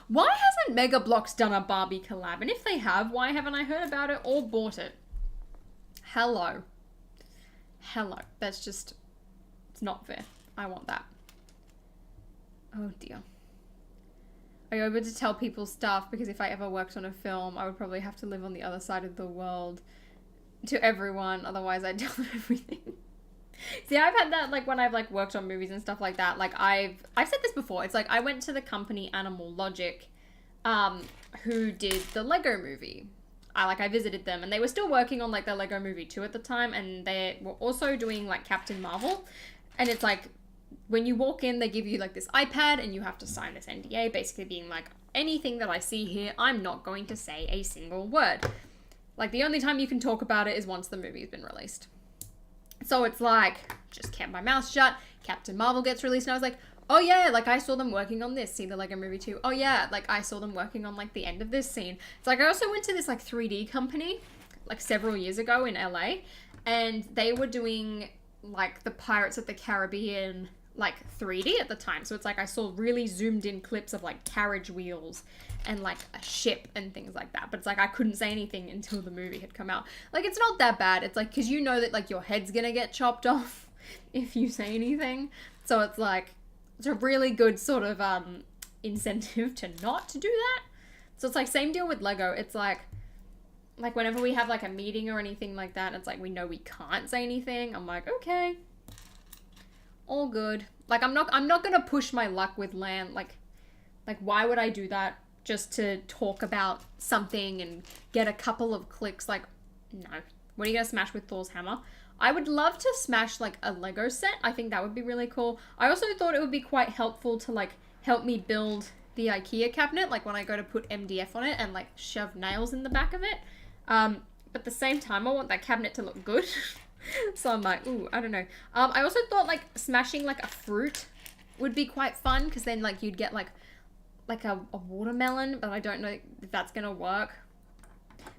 Why hasn't Mega Bloks done a Barbie collab? And if they have, why haven't I heard about it or bought it? Hello. Hello. That's just... it's not fair. I want that. Oh, dear. Are you able to tell people stuff? Because if I ever worked on a film, I would probably have to live on the other side of the world to everyone. Otherwise, I'd tell them everything. See, I've had that, like, when I've, like, worked on movies and stuff like that. Like, I've said this before. It's like, I went to the company Animal Logic, who did the Lego movie. I visited them, and they were still working on, like, the Lego movie 2 at the time, and they were also doing, like, Captain Marvel. And it's like, when you walk in, they give you like this iPad and you have to sign this NDA, basically being like, anything that I see here, I'm not going to say a single word. Like, the only time you can talk about it is once the movie's been released. So it's like, just kept my mouth shut. Captain Marvel gets released and I was like, oh yeah, like I saw them working on this. See the Lego movie 2. Oh yeah, like I saw them working on like the end of this scene. It's like, I also went to this like 3D company like several years ago in LA, and they were doing like the Pirates of the Caribbean like 3D at the time. So it's like I saw really zoomed in clips of like carriage wheels and like a ship and things like that. But it's like I couldn't say anything until the movie had come out. Like it's not that bad. It's like, because you know that like your head's gonna get chopped off if you say anything. So it's like, it's a really good sort of incentive to not to do that. So it's like same deal with Lego. It's like whenever we have like a meeting or anything like that, it's like we know we can't say anything. I'm like, okay, all good. Like I'm not gonna push my luck with land. Like why would I do that just to talk about something and get a couple of clicks? Like, no. What are you gonna smash with Thor's hammer? I would love to smash like a Lego set. I think that would be really cool. I also thought it would be quite helpful to like help me build the IKEA cabinet, like when I go to put MDF on it and like shove nails in the back of it. But at the same time, I want that cabinet to look good. So I'm like, ooh, I don't know. I also thought like smashing like a fruit would be quite fun, because then like you'd get like a watermelon, but I don't know if that's gonna work.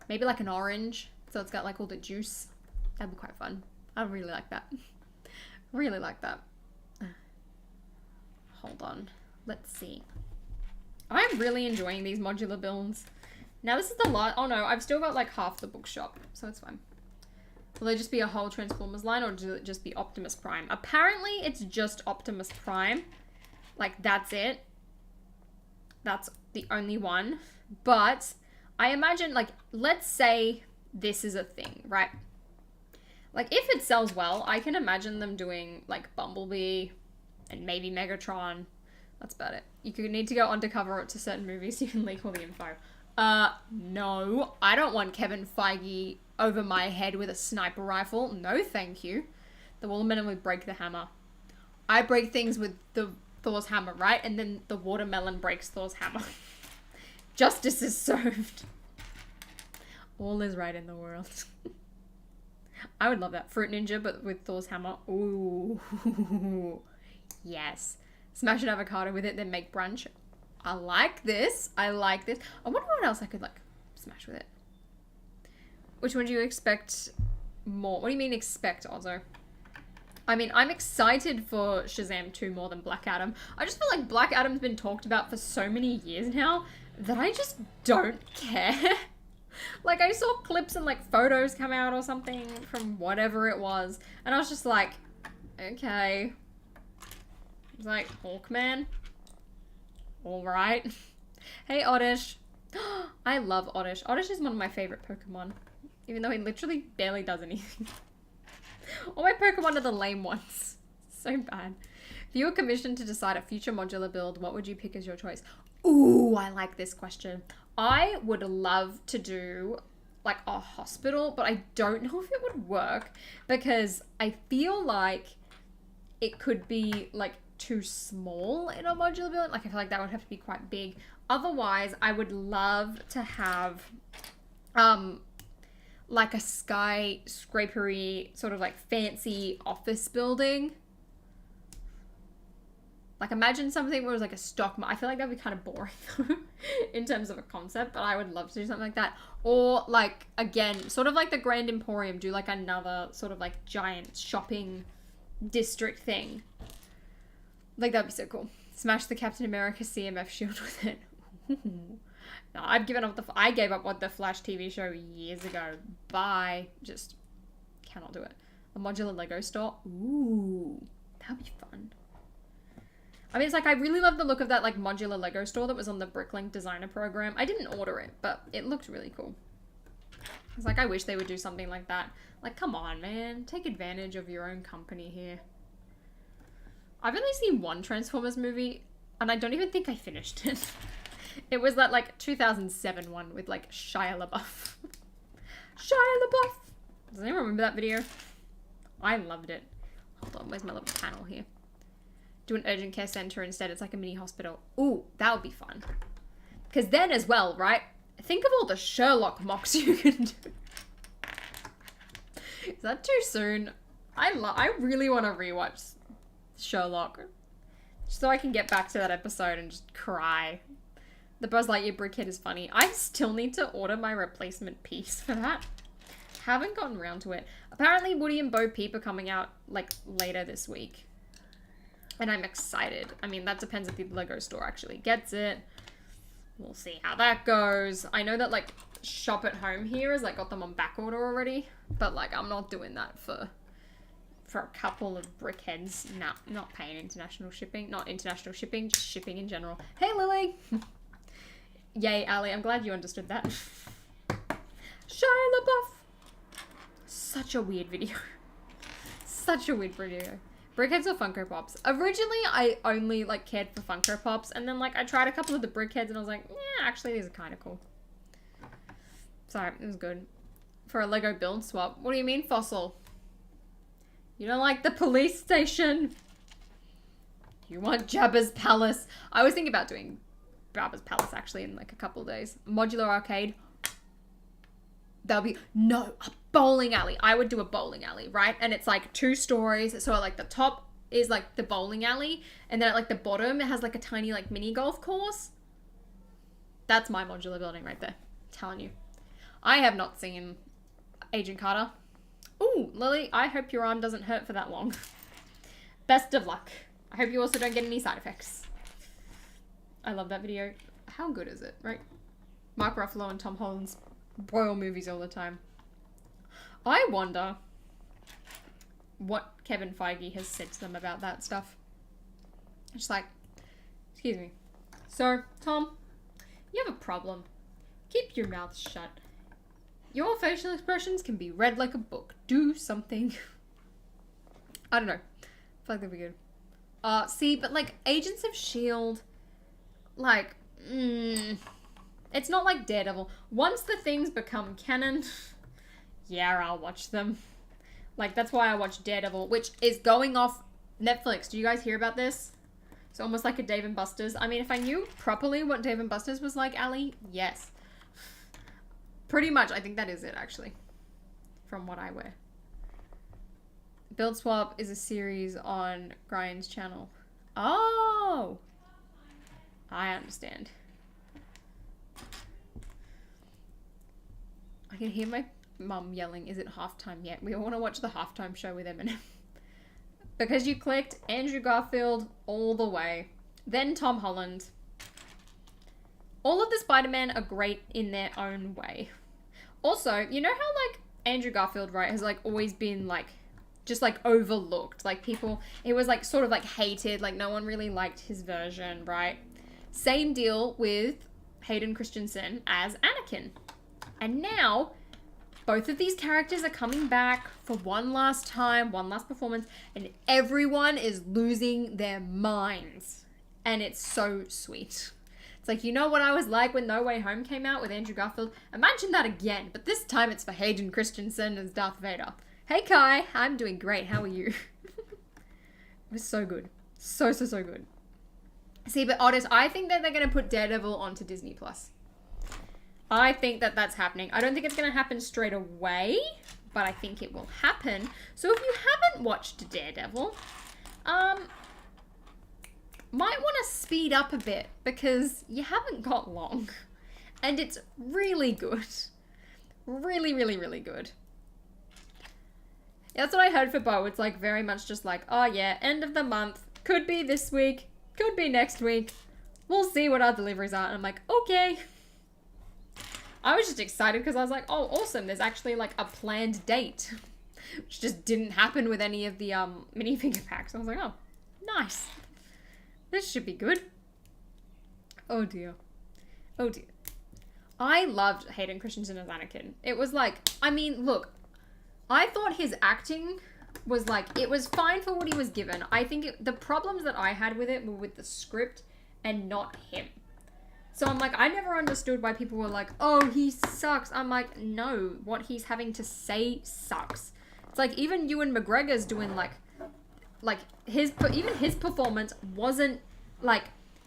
Maybe like an orange, so it's got like all the juice. That'd be quite fun. I really like that. Really like that. Hold on. Let's see. I'm really enjoying these modular builds. Now this is the lot. Oh no, I've still got like half the bookshop, so it's fine. Will there just be a whole Transformers line, or will it just be Optimus Prime? Apparently it's just Optimus Prime. Like that's it. That's the only one. But I imagine, like, let's say this is a thing, right? Like if it sells well, I can imagine them doing like Bumblebee and maybe Megatron. That's about it. You could need to go undercover to certain movies so you can leak all the info. No, I don't want Kevin Feige over my head with a sniper rifle. No, thank you. The watermelon would break the hammer. I break things with the Thor's hammer, right? And then the watermelon breaks Thor's hammer. Justice is served. All is right in the world. I would love that. Fruit Ninja, but with Thor's hammer. Ooh. Yes. Smash an avocado with it, then make brunch. I like this. I like this. I wonder what else I could, like, smash with it. Which one do you expect more? What do you mean expect, Ozzo? I mean, I'm excited for Shazam 2 more than Black Adam. I just feel like Black Adam's been talked about for so many years now that I just don't care. Like, I saw clips and, like, photos come out or something from whatever it was, and I was just like, okay. It's like, Hawkman? Alright. Hey, Oddish. I love Oddish. Oddish is one of my favorite Pokemon, even though he literally barely does anything. All my Pokemon are the lame ones. So bad. If you were commissioned to decide a future modular build, what would you pick as your choice? Ooh, I like this question. I would love to do like a hospital, but I don't know if it would work because I feel like it could be like too small in a modular build. Like I feel like that would have to be quite big. Otherwise, I would love to have like a skyscrapery sort of like fancy office building. Like imagine something where it was like a stock market. I feel like that'd be kind of boring in terms of a concept, but I would love to do something like that. Or like, again, sort of like the Grand Emporium, do like another sort of like giant shopping district thing. Like that'd be so cool. Smash the Captain America CMF shield with it. No, I've given up I gave up on the Flash TV show years ago. Bye. Just cannot do it. A modular Lego store. Ooh, that'd be fun. I mean, it's like, I really love the look of that, like, modular Lego store that was on the Bricklink designer program. I didn't order it, but it looked really cool. It's like, I wish they would do something like that. Like, come on, man. Take advantage of your own company here. I've only seen one Transformers movie, and I don't even think I finished it. It was that, like, 2007 one with, like, Shia LaBeouf. Shia LaBeouf! Does anyone remember that video? I loved it. Hold on, where's my little panel here? Do an urgent care center instead. It's like a mini hospital. Ooh, that would be fun. Because then as well, right? Think of all the Sherlock mocks you can do. Is that too soon? I really want to rewatch Sherlock. Just so I can get back to that episode and just cry. The Buzz Lightyear brickhead is funny. I still need to order my replacement piece for that. Haven't gotten around to it. Apparently Woody and Bo Peep are coming out like later this week. And I'm excited. I mean, that depends if the Lego store actually gets it. We'll see how that goes. I know that, like, Shop at Home here has, like, got them on back order already. But, like, I'm not doing that for a couple of brickheads. Nah, not paying international shipping. Not international shipping, just shipping in general. Hey, Lily! Yay, Ali. I'm glad you understood that. Shia LaBeouf! Such a weird video. Such a weird video. Brickheads or Funko Pops? Originally, I only, like, cared for Funko Pops, and then, like, I tried a couple of the Brickheads, and I was like, yeah, actually, these are kind of cool. So, it was good. For a Lego build swap. What do you mean, Fossil? You don't like the police station? You want Jabba's Palace? I was thinking about doing Jabba's Palace, actually, in, like, a couple of days. Modular arcade. That'll be, no, a bowling alley. I would do a bowling alley, right? And it's like 2 stories. So like the top is like the bowling alley. And then at like the bottom, it has like a tiny like mini golf course. That's my modular building right there. I'm telling you. I have not seen Agent Carter. Ooh, Lily, I hope your arm doesn't hurt for that long. Best of luck. I hope you also don't get any side effects. I love that video. How good is it, right? Mark Ruffalo and Tom Holland's royal movies all the time. I wonder what Kevin Feige has said to them about that stuff. Just like, excuse me. So, Tom, you have a problem. Keep your mouth shut. Your facial expressions can be read like a book. Do something. I don't know. I feel like that'd be good. See, but like, Agents of S.H.I.E.L.D., like, it's not like Daredevil. Once the things become canon, yeah, I'll watch them. Like, that's why I watch Daredevil, which is going off Netflix. Do you guys hear about this? It's almost like a Dave & Buster's. I mean, if I knew properly what Dave & Buster's was like, Ali, yes. Pretty much, I think that is it, actually. From what I wear. Build Swap is a series on Grind's channel. Oh! I understand. I can hear my mum yelling, is it halftime yet? We all want to watch the halftime show with Eminem. Because you clicked Andrew Garfield all the way. Then Tom Holland. All of the Spider-Man are great in their own way. Also, you know how, like, Andrew Garfield, right, has, like, always been, like, just, like, overlooked. Like, people, it was, like, sort of, like, hated. Like, no one really liked his version, right? Same deal with Hayden Christensen as Anakin. And now, both of these characters are coming back for one last time, one last performance, and everyone is losing their minds. And it's so sweet. It's like, you know what I was like when No Way Home came out with Andrew Garfield? Imagine that again, but this time it's for Hayden Christensen as Darth Vader. Hey Kai, I'm doing great, how are you? It was so good. So good. See, but Otis, I think that they're going to put Daredevil onto Disney+. I think that that's happening. I don't think it's going to happen straight away, but I think it will happen. So if you haven't watched Daredevil, might want to speed up a bit because you haven't got long. And it's really good. Really good. Yeah, that's what I heard for Bo. It's like very much just like, oh yeah, end of the month. Could be this week. Could be next week. We'll see what our deliveries are. And I'm like, okay. I was just excited because I was like, oh, awesome. There's actually like a planned date. Which just didn't happen with any of the minifigure packs. I was like, oh, nice. This should be good. Oh dear. Oh dear. I loved Hayden Christensen as Anakin. It was like, I mean, look, I thought his acting was like, it was fine for what he was given. I think the problems that I had with it were with the script and not him. So I'm like, I never understood why people were like, oh, he sucks. I'm like, no, what he's having to say sucks. It's like, even Ewan McGregor's doing like even his performance wasn't like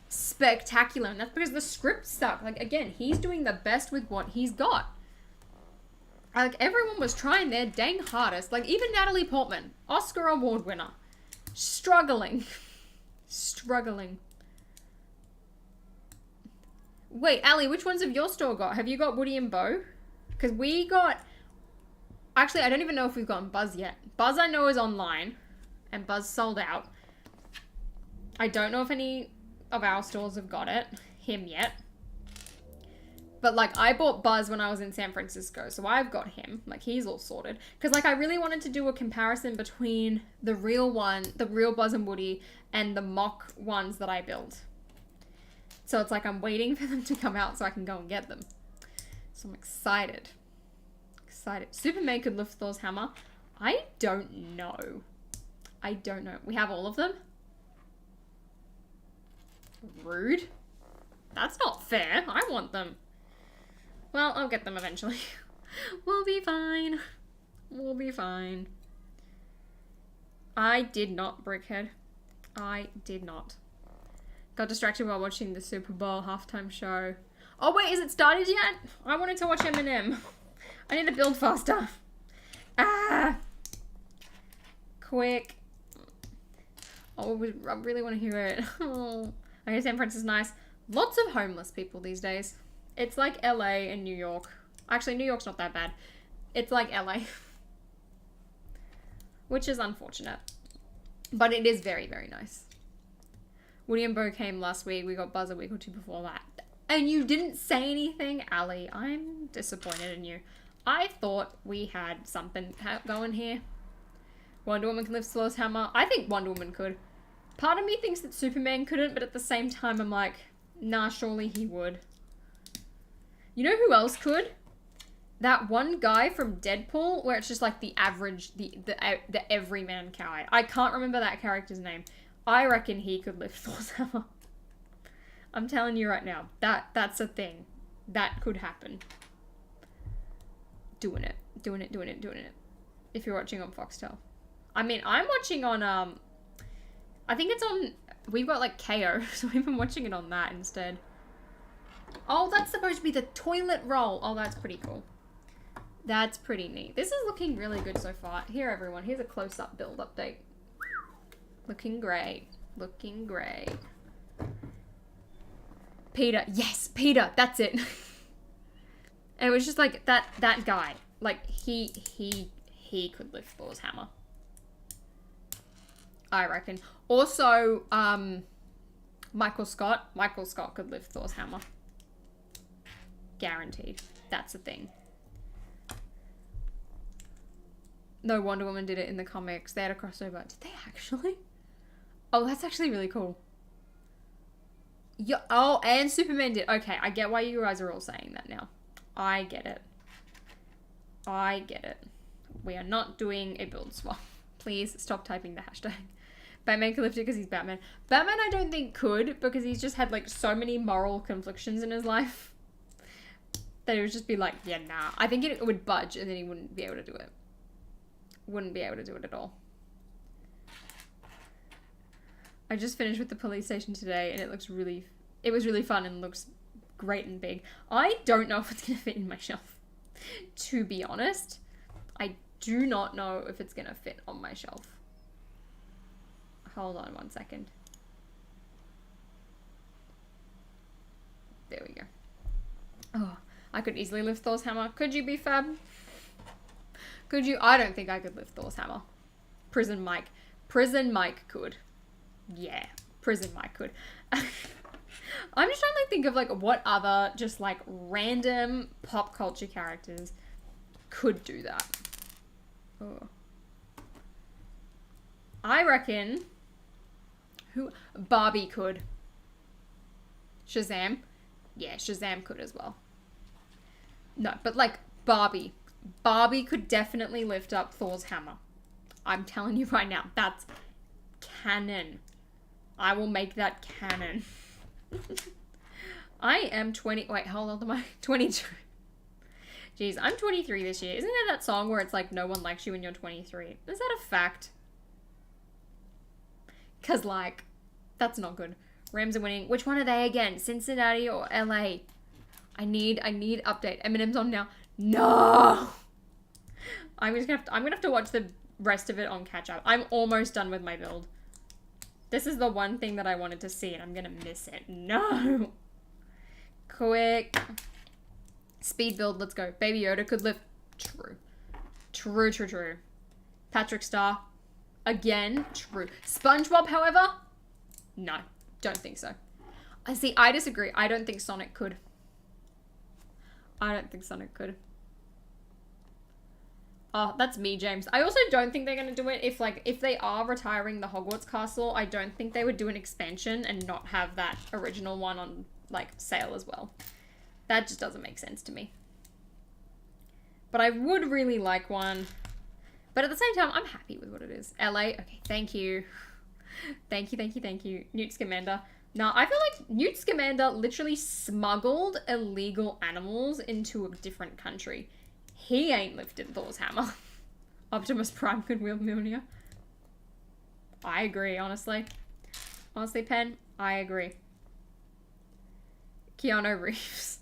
spectacular. And that's because the script sucked. Like, again, he's doing the best with what he's got. Like, everyone was trying their dang hardest. Like, even Natalie Portman, Oscar Award winner, struggling. Wait, Ali, which ones have your store got? Have you got Woody and Bo? Because we got... Actually, I don't even know if we've gotten Buzz yet. Buzz I know is online. And Buzz sold out. I don't know if any of our stores have got him yet. But, like, I bought Buzz when I was in San Francisco, so I've got him. Like, he's all sorted. Because, like, I really wanted to do a comparison between the real Buzz and Woody, and the mock ones that I built. So it's like I'm waiting for them to come out so I can go and get them. So I'm excited. Superman could lift Thor's hammer. I don't know. We have all of them? Rude. That's not fair. I want them. Well, I'll get them eventually. We'll be fine. I did not, Brickhead. I did not. Got distracted while watching the Super Bowl halftime show. Oh wait, is it started yet? I wanted to watch Eminem. I need to build faster. Ah! Quick. Oh, I really want to hear it. Oh. Okay, San Francisco's nice. Lots of homeless people these days. It's like LA and New York. Actually, New York's not that bad. It's like LA. Which is unfortunate. But it is very, very nice. Woody and Bo came last week. We got Buzz a week or two before that. And you didn't say anything, Ali. I'm disappointed in you. I thought we had something going here. Wonder Woman can lift Thor's hammer. I think Wonder Woman could. Part of me thinks that Superman couldn't, but at the same time I'm like, nah, surely he would. You know who else could? That one guy from Deadpool, where it's just like the average, the everyman guy. I can't remember that character's name. I reckon he could lift Thor's hammer. I'm telling you right now, that's a thing. That could happen. Doing it. If you're watching on Foxtel. I mean, I'm watching on, I think it's on, we've got like KO, so we've been watching it on that instead. Oh, that's supposed to be the toilet roll. Oh, that's pretty cool. That's pretty neat. This is looking really good so far. Here, everyone, here's a close-up build update. Looking great. Peter. Yes, Peter. That's it. And it was just like that guy. Like, he could lift Thor's hammer. I reckon. Also, Michael Scott. Michael Scott could lift Thor's hammer. Guaranteed. That's a thing. No, Wonder Woman did it in the comics. They had a crossover. Did they actually? Oh, that's actually really cool. Yeah. Oh, and Superman did. Okay, I get why you guys are all saying that now. I get it. We are not doing a build swap. Please stop typing the hashtag. Batman could lift it because he's Batman. Batman I don't think could, because he's just had like so many moral conflictions in his life that it would just be like, yeah, nah. I think it would budge and then he wouldn't be able to do it. Wouldn't be able to do it at all. I just finished with the police station today and it was really fun and looks great and big. I don't know if it's going to fit in my shelf. To be honest, I do not know if it's going to fit on my shelf. Hold on one second. There we go. Oh, I could easily lift Thor's hammer. Could you be Fab? Could you? I don't think I could lift Thor's hammer. Prison Mike could. Yeah, Prison Mike could. I'm just trying to think of like what other just like random pop culture characters could do that. Oh. I reckon Barbie could. Shazam. Yeah, Shazam could as well. No, but like Barbie could definitely lift up Thor's hammer. I'm telling you right now, that's canon. I will make that canon. I am 20. Wait, how old am I? 22. Jeez, I'm 23 this year. Isn't there that song where it's like no one likes you when you're 23? Is that a fact? Because, like, that's not good. Rams are winning. Which one are they again? Cincinnati or LA? I need update. Eminem's on now. No! I'm gonna have to watch the rest of it on catch up. I'm almost done with my build. This is the one thing that I wanted to see and I'm gonna miss it. No! Quick. Speed build, let's go. Baby Yoda could lift. True. Patrick Star. Again, true. SpongeBob, however, No, don't think so. See, I disagree. I don't think Sonic could. I don't think Sonic could. Oh, that's me, James. I also don't think they're going to do it if they are retiring the Hogwarts Castle. I don't think they would do an expansion and not have that original one on, like, sale as well. That just doesn't make sense to me. But I would really like one. But at the same time, I'm happy with what it is. LA, okay, thank you. Thank you. Newt Scamander. Now, I feel like Newt Scamander literally smuggled illegal animals into a different country. He ain't lifted Thor's hammer. Optimus Prime could wield Mjolnir. I agree, honestly. Honestly, Pen, I agree. Keanu Reeves.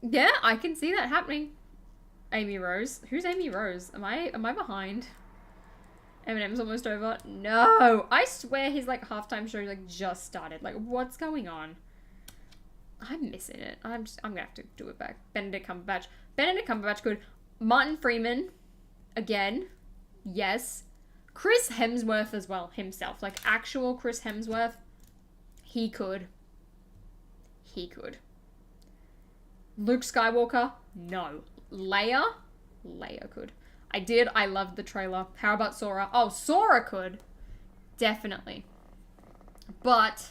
Yeah, I can see that happening. Amy Rose. Who's Amy Rose? Am I behind? Eminem's almost over. No! I swear his, like, halftime show, like, just started. Like, what's going on? I'm missing it. I'm gonna have to do it back. Benedict Cumberbatch. Benedict Cumberbatch could. Martin Freeman. Again. Yes. Chris Hemsworth as well, himself. Like, actual Chris Hemsworth. He could. He could. Luke Skywalker? No. Leia? Leia could. I loved the trailer. How about Sora? Oh, Sora could. Definitely. But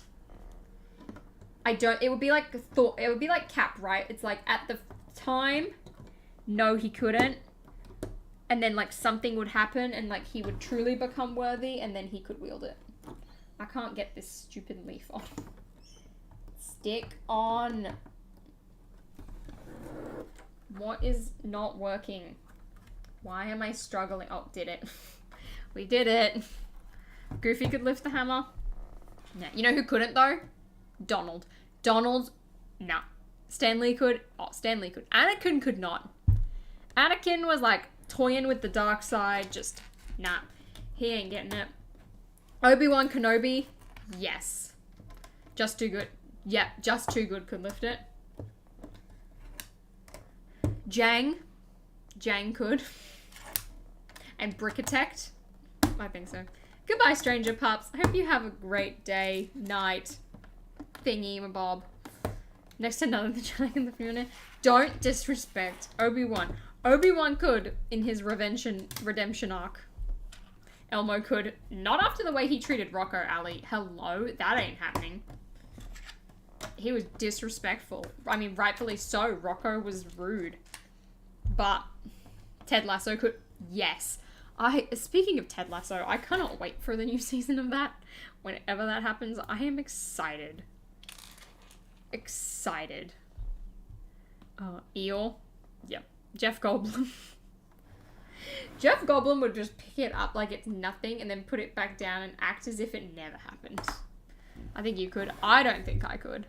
it would be like it would be like Cap, right? It's like at the time, no, he couldn't. And then like something would happen and like he would truly become worthy and then he could wield it. I can't get this stupid leaf off. Stick on. What is not working? Why am I struggling? Oh, did it. We did it. Goofy could lift the hammer. Yeah. You know who couldn't, though? Donald. Donald, nah. Stanley could. Oh, Stanley could. Anakin could not. Anakin was, like, toying with the dark side. Just, nah. He ain't getting it. Obi-Wan Kenobi, yes. Just too good. Yeah, just too good could lift it. Jang could. And Brickitect, I think so. Goodbye, stranger pups. I hope you have a great day, night, thingy, Bob. Next to none of the Jedi in the Fiona. Don't disrespect Obi-Wan. Obi-Wan could in his redemption arc. Elmo could. Not after the way he treated Rocco, Ali. Hello? That ain't happening. He was disrespectful. I mean, rightfully so. Rocco was rude. But Ted Lasso could. Yes. Speaking of Ted Lasso, I cannot wait for the new season of that. Whenever that happens, I am excited. Excited. Eeyore. Yep. Jeff Goldblum. Jeff Goldblum would just pick it up like it's nothing and then put it back down and act as if it never happened. I think you could. I don't think I could.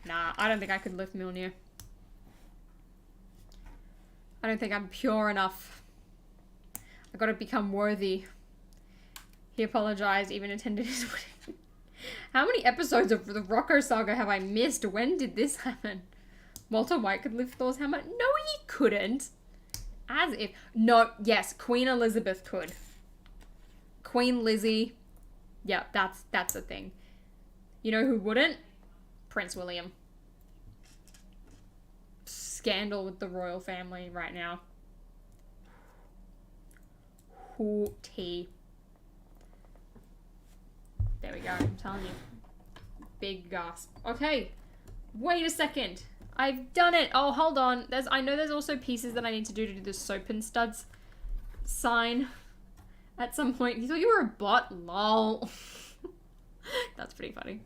Nah, I don't think I could lift Mjolnir. I don't think I'm pure enough. I gotta become worthy. He apologized, even attended his wedding. How many episodes of the Rocco saga have I missed? When did this happen? Walter White could lift Thor's hammer? No, he couldn't. As if. No, yes, Queen Elizabeth could. Queen Lizzie. Yeah, that's a thing. You know who wouldn't? Prince William. Scandal with the royal family right now. Hootie. There we go, I'm telling you. Big gasp. Okay, wait a second. I've done it. Oh, hold on. I know there's also pieces that I need to do the soap and studs sign at some point. You thought you were a bot? Lol. That's pretty funny.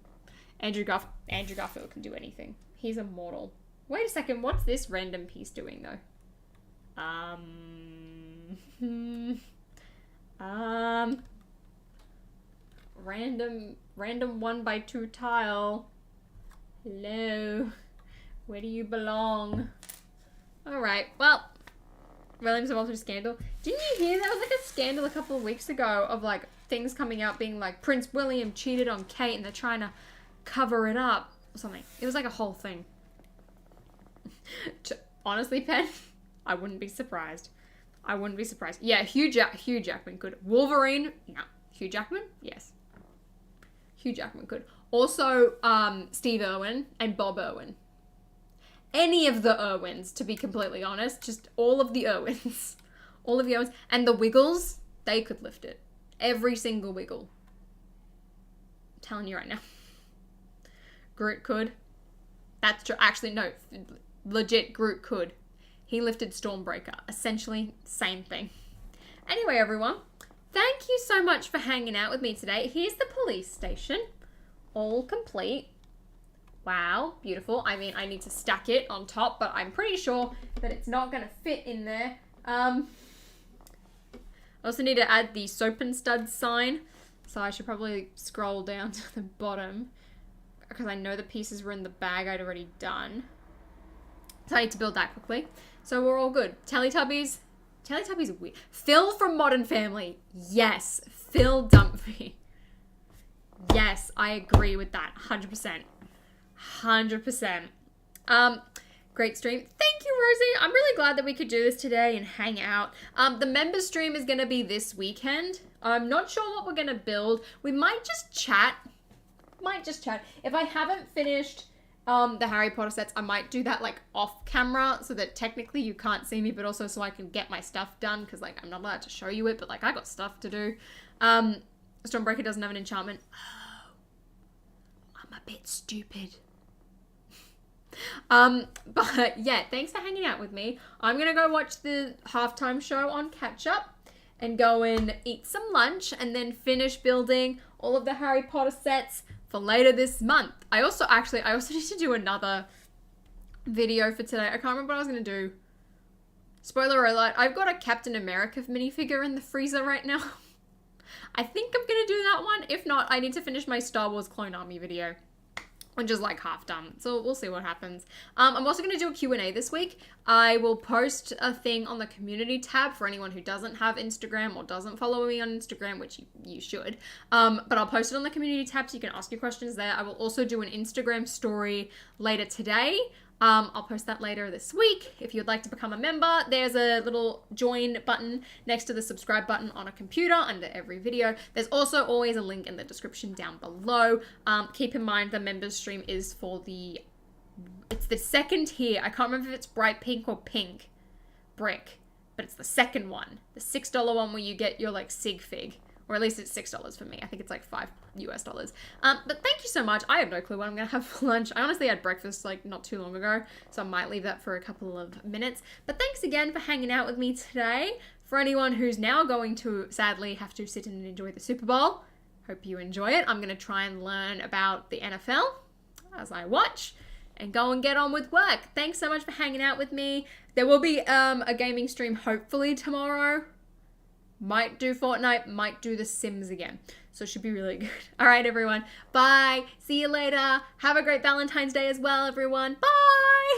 Andrew Garfield can do anything. He's immortal. Wait a second. What's this random piece doing, though? Random 1x2 tile. Hello. Where do you belong? Alright, well. Williams of Walter scandal. Didn't you hear there was like a scandal a couple of weeks ago of like things coming out being like Prince William cheated on Kate and they're trying to cover it up or something. It was like a whole thing. Honestly, Pen, I wouldn't be surprised. I wouldn't be surprised. Yeah, Hugh Jackman could. Wolverine, no. Hugh Jackman, yes. Hugh Jackman could. Also, Steve Irwin and Bob Irwin. Any of the Irwins, to be completely honest. Just all of the Irwins. All of the Irwins. And the Wiggles, they could lift it. Every single Wiggle. I'm telling you right now. Groot could. That's true. Actually, no. Legit, Groot could. He lifted Stormbreaker. Essentially, same thing. Anyway, everyone. Thank you so much for hanging out with me today. Here's the police station. All complete. Wow, beautiful. I mean, I need to stack it on top, but I'm pretty sure that it's not going to fit in there. I also need to add the soap and studs sign. So I should probably scroll down to the bottom because I know the pieces were in the bag I'd already done. So I need to build that quickly. So we're all good. Teletubbies are weird. Phil from Modern Family. Yes. Phil Dunphy. Yes, I agree with that. 100%. 100%. Great stream. Thank you, Rosie. I'm really glad that we could do this today and hang out. The member stream is going to be this weekend. I'm not sure what we're going to build. We might just chat. If I haven't finished the Harry Potter sets, I might do that like off camera so that technically you can't see me, but also so I can get my stuff done because like I'm not allowed to show you it, but like I got stuff to do. Stormbreaker doesn't have an enchantment. Oh, I'm a bit stupid. But yeah, thanks for hanging out with me. I'm gonna go watch the halftime show on catch up and go and eat some lunch and then finish building all of the Harry Potter sets for later this month. I also need to do another video for today. I can't remember what I was gonna do. Spoiler alert, I've got a Captain America minifigure in the freezer right now. I think I'm gonna do that one. If not, I need to finish my Star Wars Clone Army video, which is like half done. So we'll see what happens. I'm also going to do a Q&A this week. I will post a thing on the community tab for anyone who doesn't have Instagram or doesn't follow me on Instagram, which you should. But I'll post it on the community tab so you can ask your questions there. I will also do an Instagram story later today. I'll post that later this week. If you'd like to become a member, there's a little join button next to the subscribe button on a computer under every video. There's also always a link in the description down below. Keep in mind the members stream is for it's the second tier. I can't remember if it's bright pink or pink brick, but it's the second one. The $6 one where you get your like sig fig. Or at least it's $6 for me. I think it's like $5 US. But thank you so much. I have no clue what I'm going to have for lunch. I honestly had breakfast like not too long ago, so I might leave that for a couple of minutes. But thanks again for hanging out with me today. For anyone who's now going to sadly have to sit and enjoy the Super Bowl, hope you enjoy it. I'm going to try and learn about the NFL as I watch and go and get on with work. Thanks so much for hanging out with me. There will be a gaming stream hopefully tomorrow. Might do Fortnite, might do The Sims again. So it should be really good. All right, everyone. Bye. See you later. Have a great Valentine's Day as well, everyone. Bye.